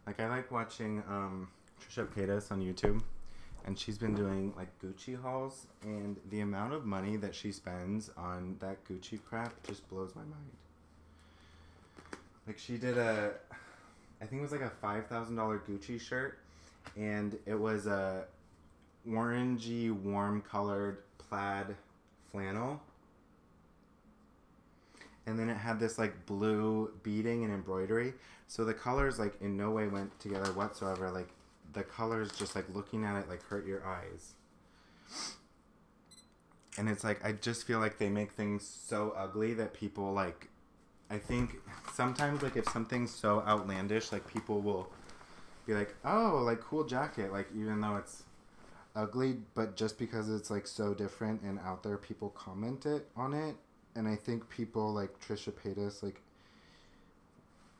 Like I like watching Trisha Paytas on YouTube, and she's been doing like Gucci hauls, and the amount of money that she spends on that Gucci crap just blows my mind. Like she did I think it was like a $5,000 Gucci shirt, and it was a orangey warm colored plaid flannel, and then it had this like blue beading and embroidery, so the colors like in no way went together whatsoever. Like the colors, just like looking at it, like hurt your eyes. And it's like I just feel like they make things so ugly that people like, I think sometimes like if something's so outlandish, like people will be like, oh, like cool jacket, like even though it's ugly, but just because it's like so different and out there, people comment it on it. And I think people like Trisha Paytas, like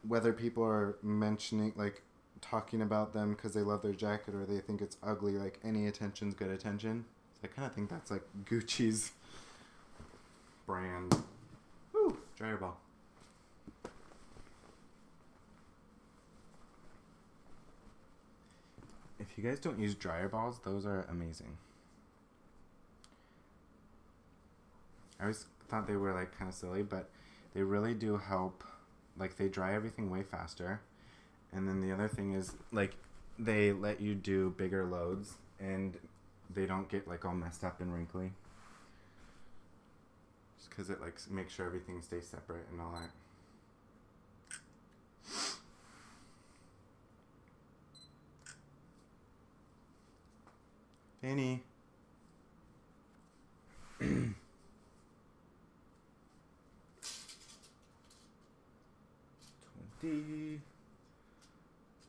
whether people are mentioning, like talking about them because they love their jacket or they think it's ugly, like any attention's good attention. So I kind of think that's like Gucci's brand. Woo, dryer ball. If you guys don't use dryer balls, those are amazing. I always thought they were like kind of silly, but they really do help. Like they dry everything way faster. And then the other thing is like they let you do bigger loads and they don't get like all messed up and wrinkly. Just because it like makes sure everything stays separate and all that. Fanny. 20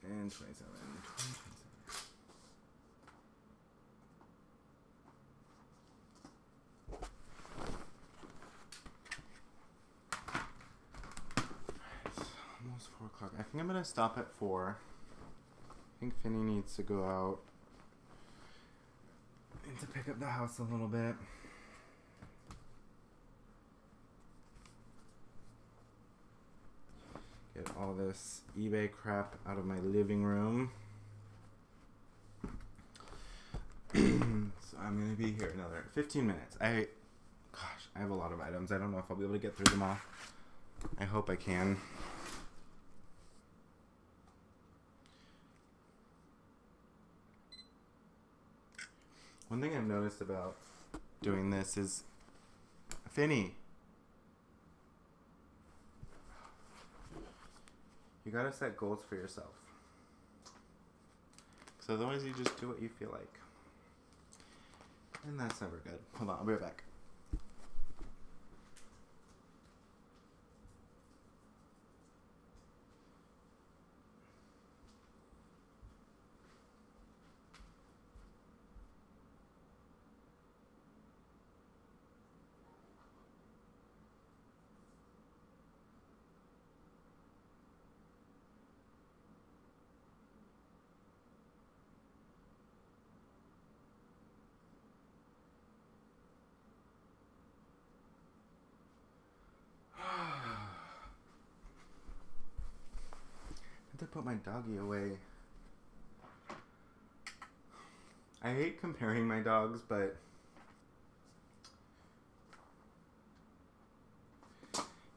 and 27. 20, 27. Almost 4 o'clock. I think I'm going to stop at 4. I think Finny needs to go out and to pick up the house a little bit. Get all this eBay crap out of my living room. So I'm going to be here another 15 minutes. I have a lot of items. I don't know if I'll be able to get through them all. I hope I can. One thing I've noticed about doing this is, Finny, you gotta set goals for yourself. Because otherwise you just do what you feel like. And that's never good. Hold on, I'll be right back. had to put my doggy away. I hate comparing my dogs, but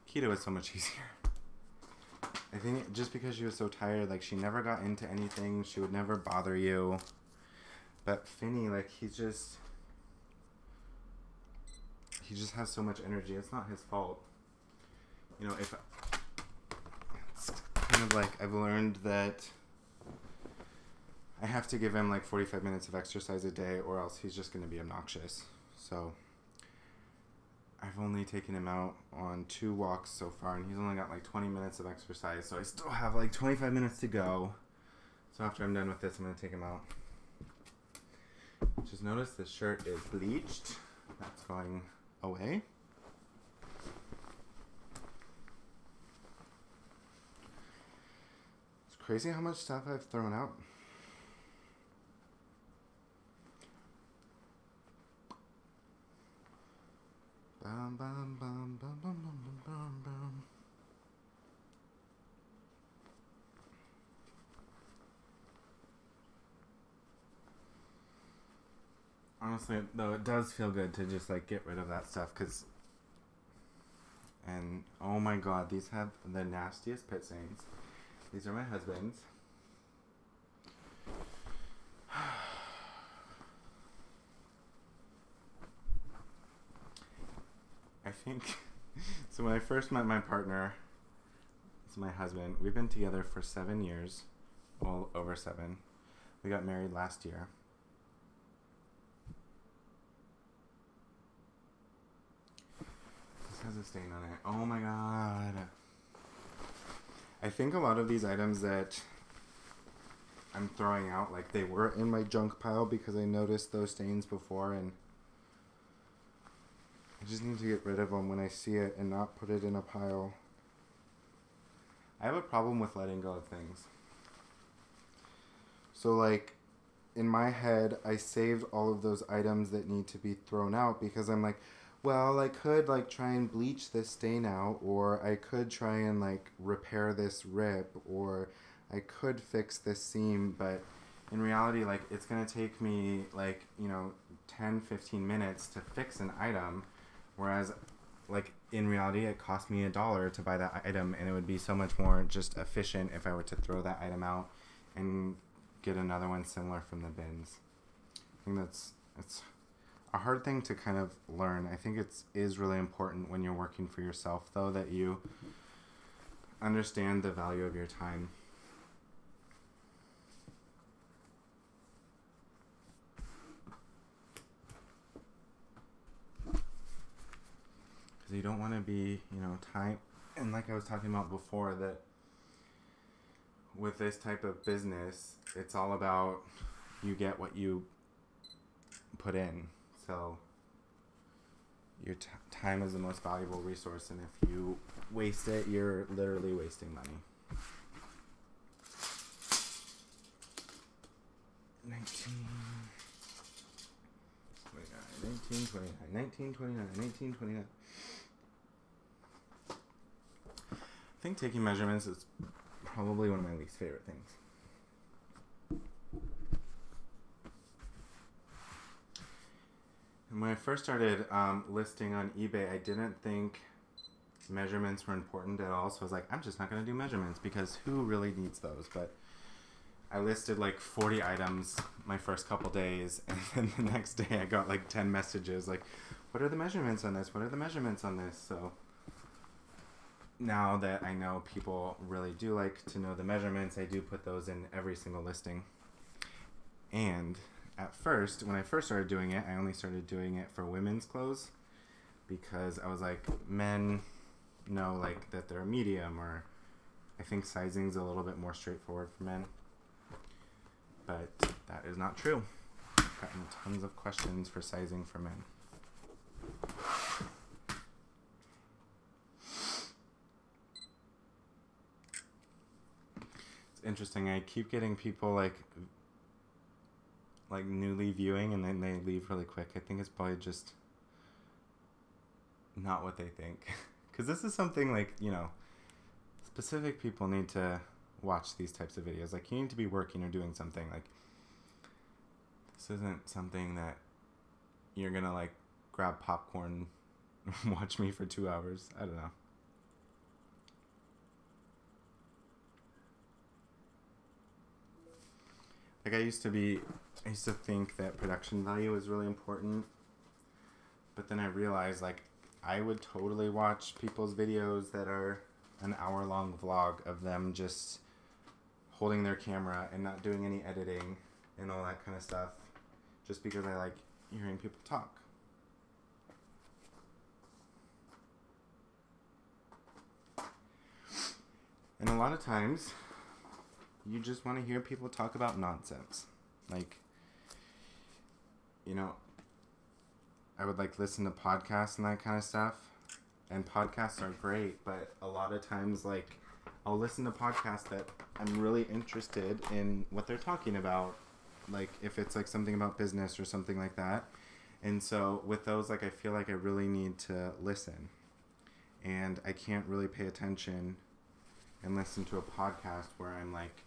Keto was so much easier. I think just because she was so tired, like, she never got into anything. She would never bother you. But Finny, like, he just has so much energy. It's not his fault. You know, it's kind of like I've learned that I have to give him like 45 minutes of exercise a day or else he's just going to be obnoxious. So I've only taken him out on 2 walks so far, and he's only got like 20 minutes of exercise, so I still have like 25 minutes to go. So after I'm done with this, I'm going to take him out. Just notice this shirt is bleached. That's going away. It's crazy how much stuff I've thrown out. Bum, bum, bum, bum, bum, bum, bum, bum. Honestly, though, it does feel good to just like get rid of that stuff, and oh my god, these have the nastiest pit stains. These are my husband's. I think, so when I first met my partner, it's my husband, we've been together for 7 years, well, over 7. We got married last year. This has a stain on it. Oh my god. I think a lot of these items that I'm throwing out, like, they were in my junk pile because I noticed those stains before, and I just need to get rid of them when I see it and not put it in a pile. I have a problem with letting go of things. So, like, in my head, I saved all of those items that need to be thrown out because I'm like, well, I could, like, try and bleach this stain out, or I could try and, like, repair this rip, or I could fix this seam, but in reality, like, it's going to take me, like, 10, 15 minutes to fix an item. Whereas, like, in reality, it cost me $1 to buy that item, and it would be so much more just efficient if I were to throw that item out and get another one similar from the bins. I think it's a hard thing to kind of learn. I think it is really important when you're working for yourself, though, that you understand the value of your time. You don't want to be, time, and like I was talking about before, that with this type of business, it's all about you get what you put in. So your time is the most valuable resource, and if you waste it, you're literally wasting money. 1929. I think taking measurements is probably one of my least favorite things. And when I first started listing on eBay, I didn't think measurements were important at all. So I was like, I'm just not going to do measurements because who really needs those? But I listed like 40 items my first couple days, and then the next day I got like 10 messages like, what are the measurements on this? What are the measurements on this? So now that I know people really do like to know the measurements, I do put those in every single listing. And at first, when I first started doing it, I only started doing it for women's clothes because I was like, men know like that they're medium, or I think sizing's a little bit more straightforward for men. But that is not true. I've gotten tons of questions for sizing for men. It's interesting. I keep getting people like newly viewing, and then they leave really quick. I think it's probably just not what they think. Because this is something like, specific people need to watch these types of videos. Like, you need to be working or doing something. Like, this isn't something that you're gonna like grab popcorn and watch me for 2 hours. I don't know. Like, I used to think that production value was really important, but then I realized, like, I would totally watch people's videos that are an hour-long vlog of them just holding their camera and not doing any editing and all that kind of stuff, just because I like hearing people talk. And a lot of times, you just want to hear people talk about nonsense. Like, you know, I would like listen to podcasts and that kind of stuff. And podcasts are great, but a lot of times, like, I'll listen to podcasts that I'm really interested in what they're talking about. Like, if it's like something about business or something like that. And so with those, like, I feel like I really need to listen. And I can't really pay attention and listen to a podcast where I'm like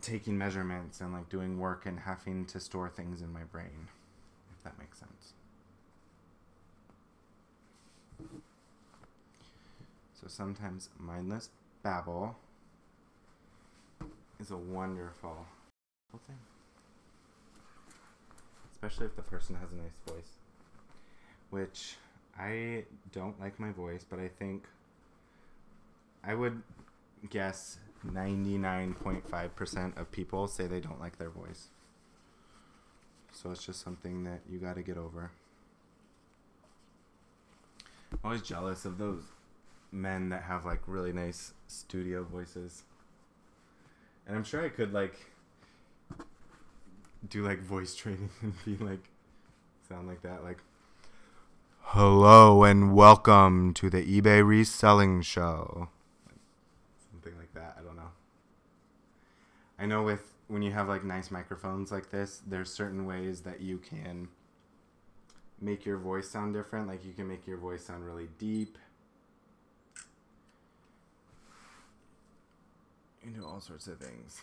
taking measurements and like doing work and having to store things in my brain, if that makes sense. So sometimes mindless babble is a wonderful thing. Especially if the person has a nice voice. Which, I don't like my voice, but I think I would guess 99.5% of people say they don't like their voice. So it's just something that you gotta get over. I'm always jealous of those men that have like really nice studio voices. And I'm sure I could like do like voice training and be like, sound like that, like, hello and welcome to the eBay Reselling Show. Something like that, I don't know. I know when you have like nice microphones like this, there's certain ways that you can make your voice sound different. Like, you can make your voice sound really deep. You can do all sorts of things.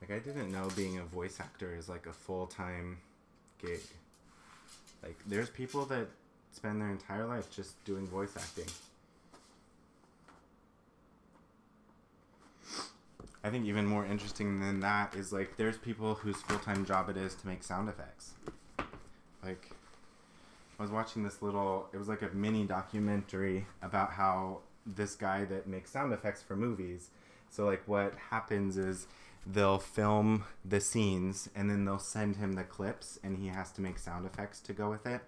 Like, I didn't know being a voice actor is like a full-time gig. Like, there's people that spend their entire life just doing voice acting. I think even more interesting than that is like there's people whose full-time job it is to make sound effects. Like, I was watching this it was like a mini documentary about how this guy that makes sound effects for movies. So like what happens is they'll film the scenes and then they'll send him the clips and he has to make sound effects to go with it.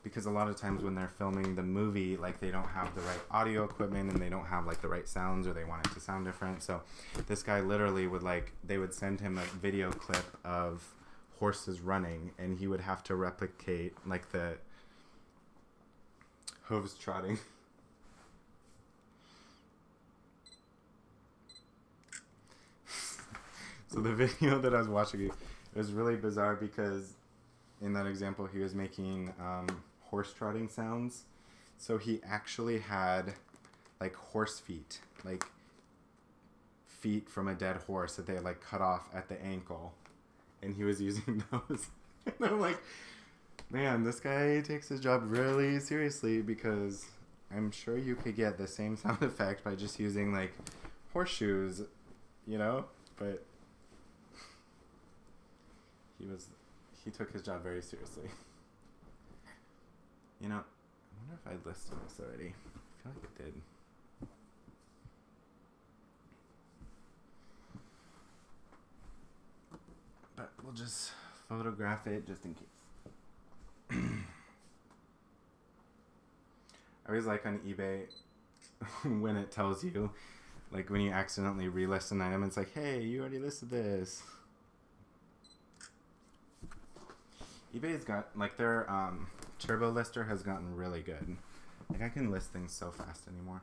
Because a lot of times when they're filming the movie, like, they don't have the right audio equipment and they don't have like the right sounds, or they want it to sound different. So this guy literally would they would send him a video clip of horses running and he would have to replicate like the hooves trotting. So the video that I was watching, it was really bizarre because in that example he was making horse trotting sounds. So he actually had like horse feet, like feet from a dead horse that they had like cut off at the ankle, and he was using those. And I'm like, man, this guy takes his job really seriously, because I'm sure you could get the same sound effect by just using like horseshoes, you know? But he took his job very seriously. You know, I wonder if I listed this already. I feel like it did. But we'll just photograph it just in case. I always like on eBay when it tells you, like when you accidentally relist an item, it's like, hey, you already listed this. eBay's got, like, their turbo lister has gotten really good. Like, I can list things so fast anymore.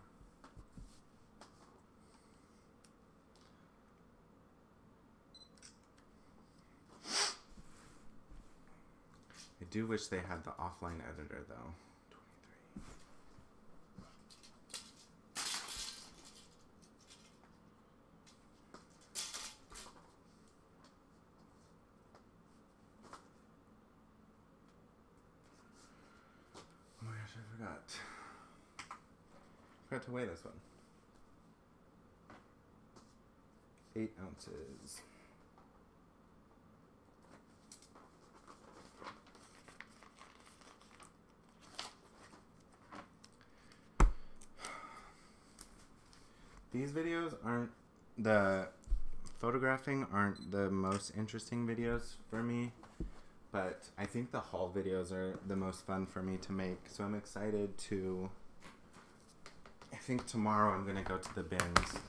I do wish they had the offline editor, though. 23. Forgot to weigh this one. 8 ounces. These videos the photographing aren't the most interesting videos for me, but I think the haul videos are the most fun for me to make. So I'm excited to, I think tomorrow I'm going to go to the bins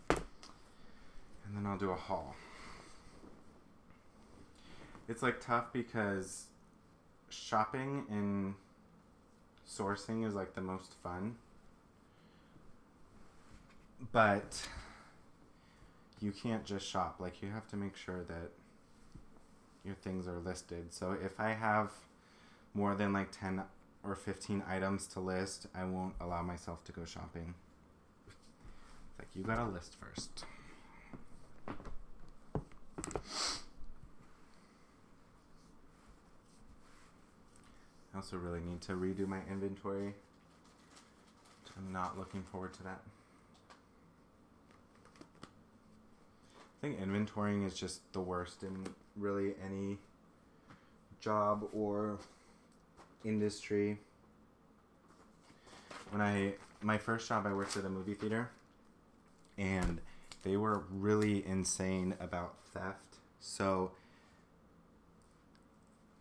and then I'll do a haul. It's like tough because shopping and sourcing is like the most fun. But you can't just shop. Like, you have to make sure that your things are listed. So if I have more than like 10 or 15 items to list, I won't allow myself to go shopping. It's like, you gotta list first. I also really need to redo my inventory. I'm not looking forward to that. I think inventorying is just the worst in really any job or industry. My first job, I worked at a movie theater, and they were really insane about theft. So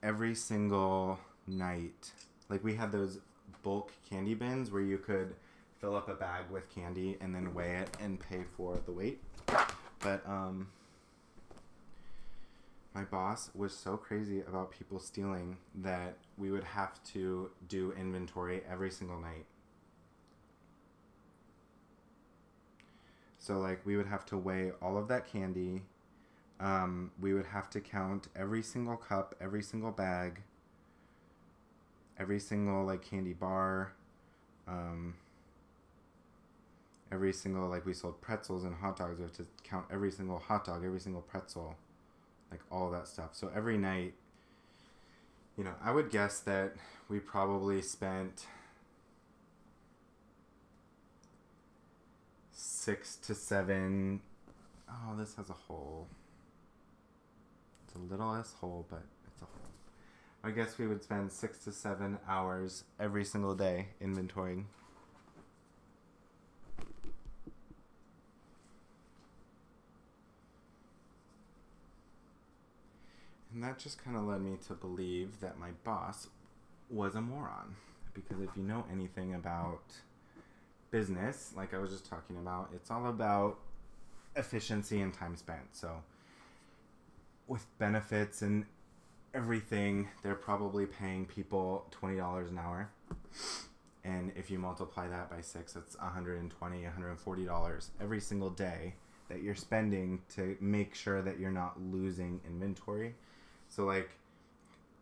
every single night, like, we had those bulk candy bins where you could fill up a bag with candy and then weigh it and pay for the weight. But my boss was so crazy about people stealing that we would have to do inventory every single night. So, like, we would have to weigh all of that candy. We would have to count every single cup, every single bag, every single, like, candy bar, every single, like, we sold pretzels and hot dogs. We have to count every single hot dog, every single pretzel, like, all that stuff. So every night, you know, I would guess that we probably spent 6 to 7. Oh, this has a hole. It's a little less hole, but it's a hole. I guess we would spend 6 to 7 hours every single day inventorying. And that just kind of led me to believe that my boss was a moron. Because if you know anything about business, like I was just talking about, it's all about efficiency and time spent. So with benefits and everything, they're probably paying people $20 an hour. And if you multiply that by 6, it's $120, $140 every single day that you're spending to make sure that you're not losing inventory. So, like,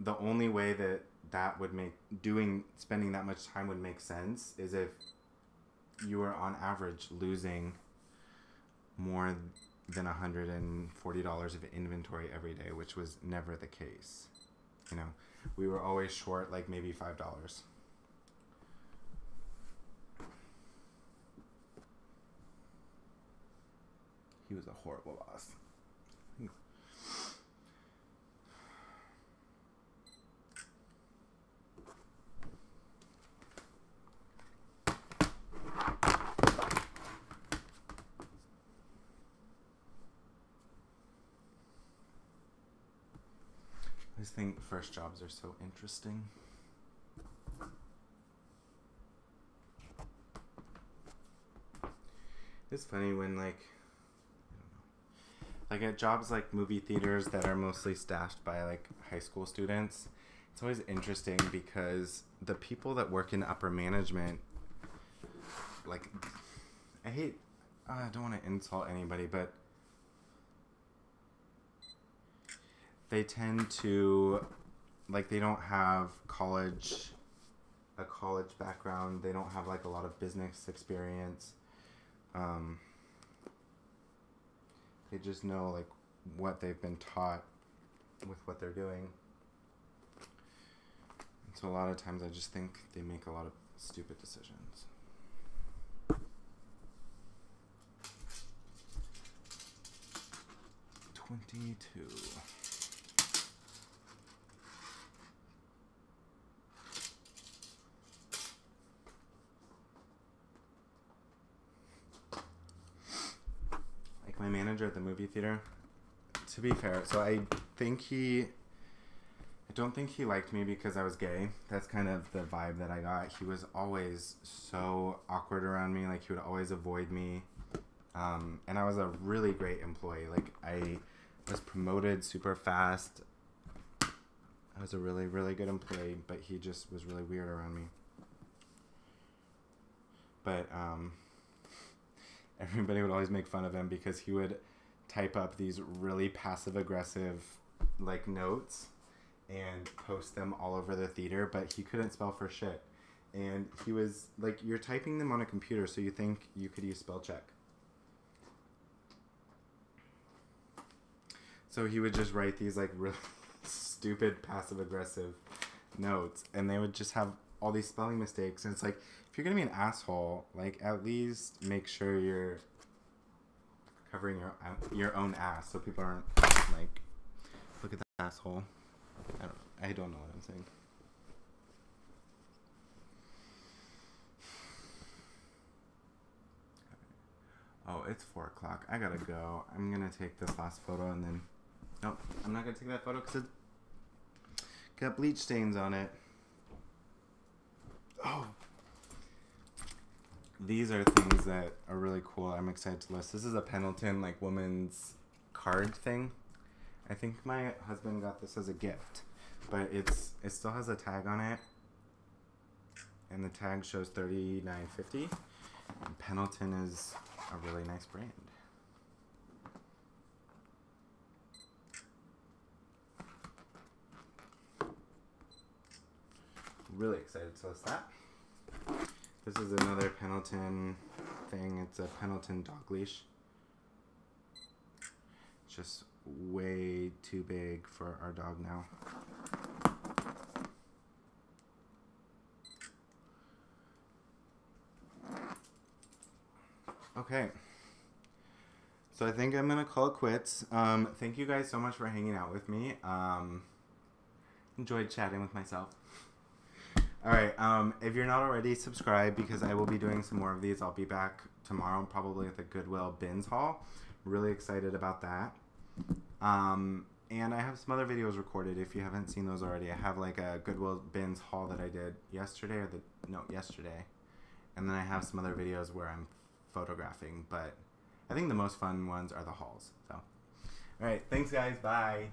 the only way that would make spending that much time would make sense is if you were on average losing more than $140 of inventory every day, which was never the case. You know, we were always short, like, maybe $5. He was a horrible boss. I just think first jobs are so interesting. It's funny when, like, at jobs like movie theaters that are mostly staffed by, like, high school students, it's always interesting because the people that work in upper management, like, I don't want to insult anybody, but they tend to, like, they don't have a college background. They don't have, like, a lot of business experience. They just know, like, what they've been taught with what they're doing. So a lot of times I just think they make a lot of stupid decisions. $22. Like my manager at the movie theater, to be fair, so I don't think he liked me because I was gay. That's kind of the vibe that I got. He was always so awkward around me. Like, he would always avoid me. And I was a really great employee. Like, I was promoted super fast. I was a really, really good employee, but he just was really weird around me. But everybody would always make fun of him because he would type up these really passive-aggressive, like, notes and post them all over the theater, but he couldn't spell for shit. And he was, like, you're typing them on a computer, so you think you could use spell check. So he would just write these, like, really stupid passive-aggressive notes, and they would just have all these spelling mistakes. And it's like, if you're gonna be an asshole, like, at least make sure you're covering your own ass so people aren't, like, look at that asshole. I don't know what I'm saying. Oh, it's 4 o'clock. I gotta go. I'm gonna take this last photo and then... Nope, I'm not gonna take that photo because it's got bleach stains on it. Oh! These are things that are really cool. I'm excited to list. This is a Pendleton, like, woman's card thing. I think my husband got this as a gift, but it still has a tag on it, and the tag shows $39.50. And Pendleton is a really nice brand. Really excited to list that. This is another Pendleton thing. It's a Pendleton dog leash. It's just way too big for our dog now. Okay. So I think I'm going to call it quits. Thank you guys so much for hanging out with me. Enjoyed chatting with myself. Alright, if you're not already, subscribe because I will be doing some more of these. I'll be back tomorrow, probably at the Goodwill bins haul. Really excited about that. And I have some other videos recorded if you haven't seen those already. I have like a Goodwill bins haul that I did yesterday, yesterday. And then I have some other videos where I'm photographing, but I think the most fun ones are the hauls. So, alright, thanks guys, bye.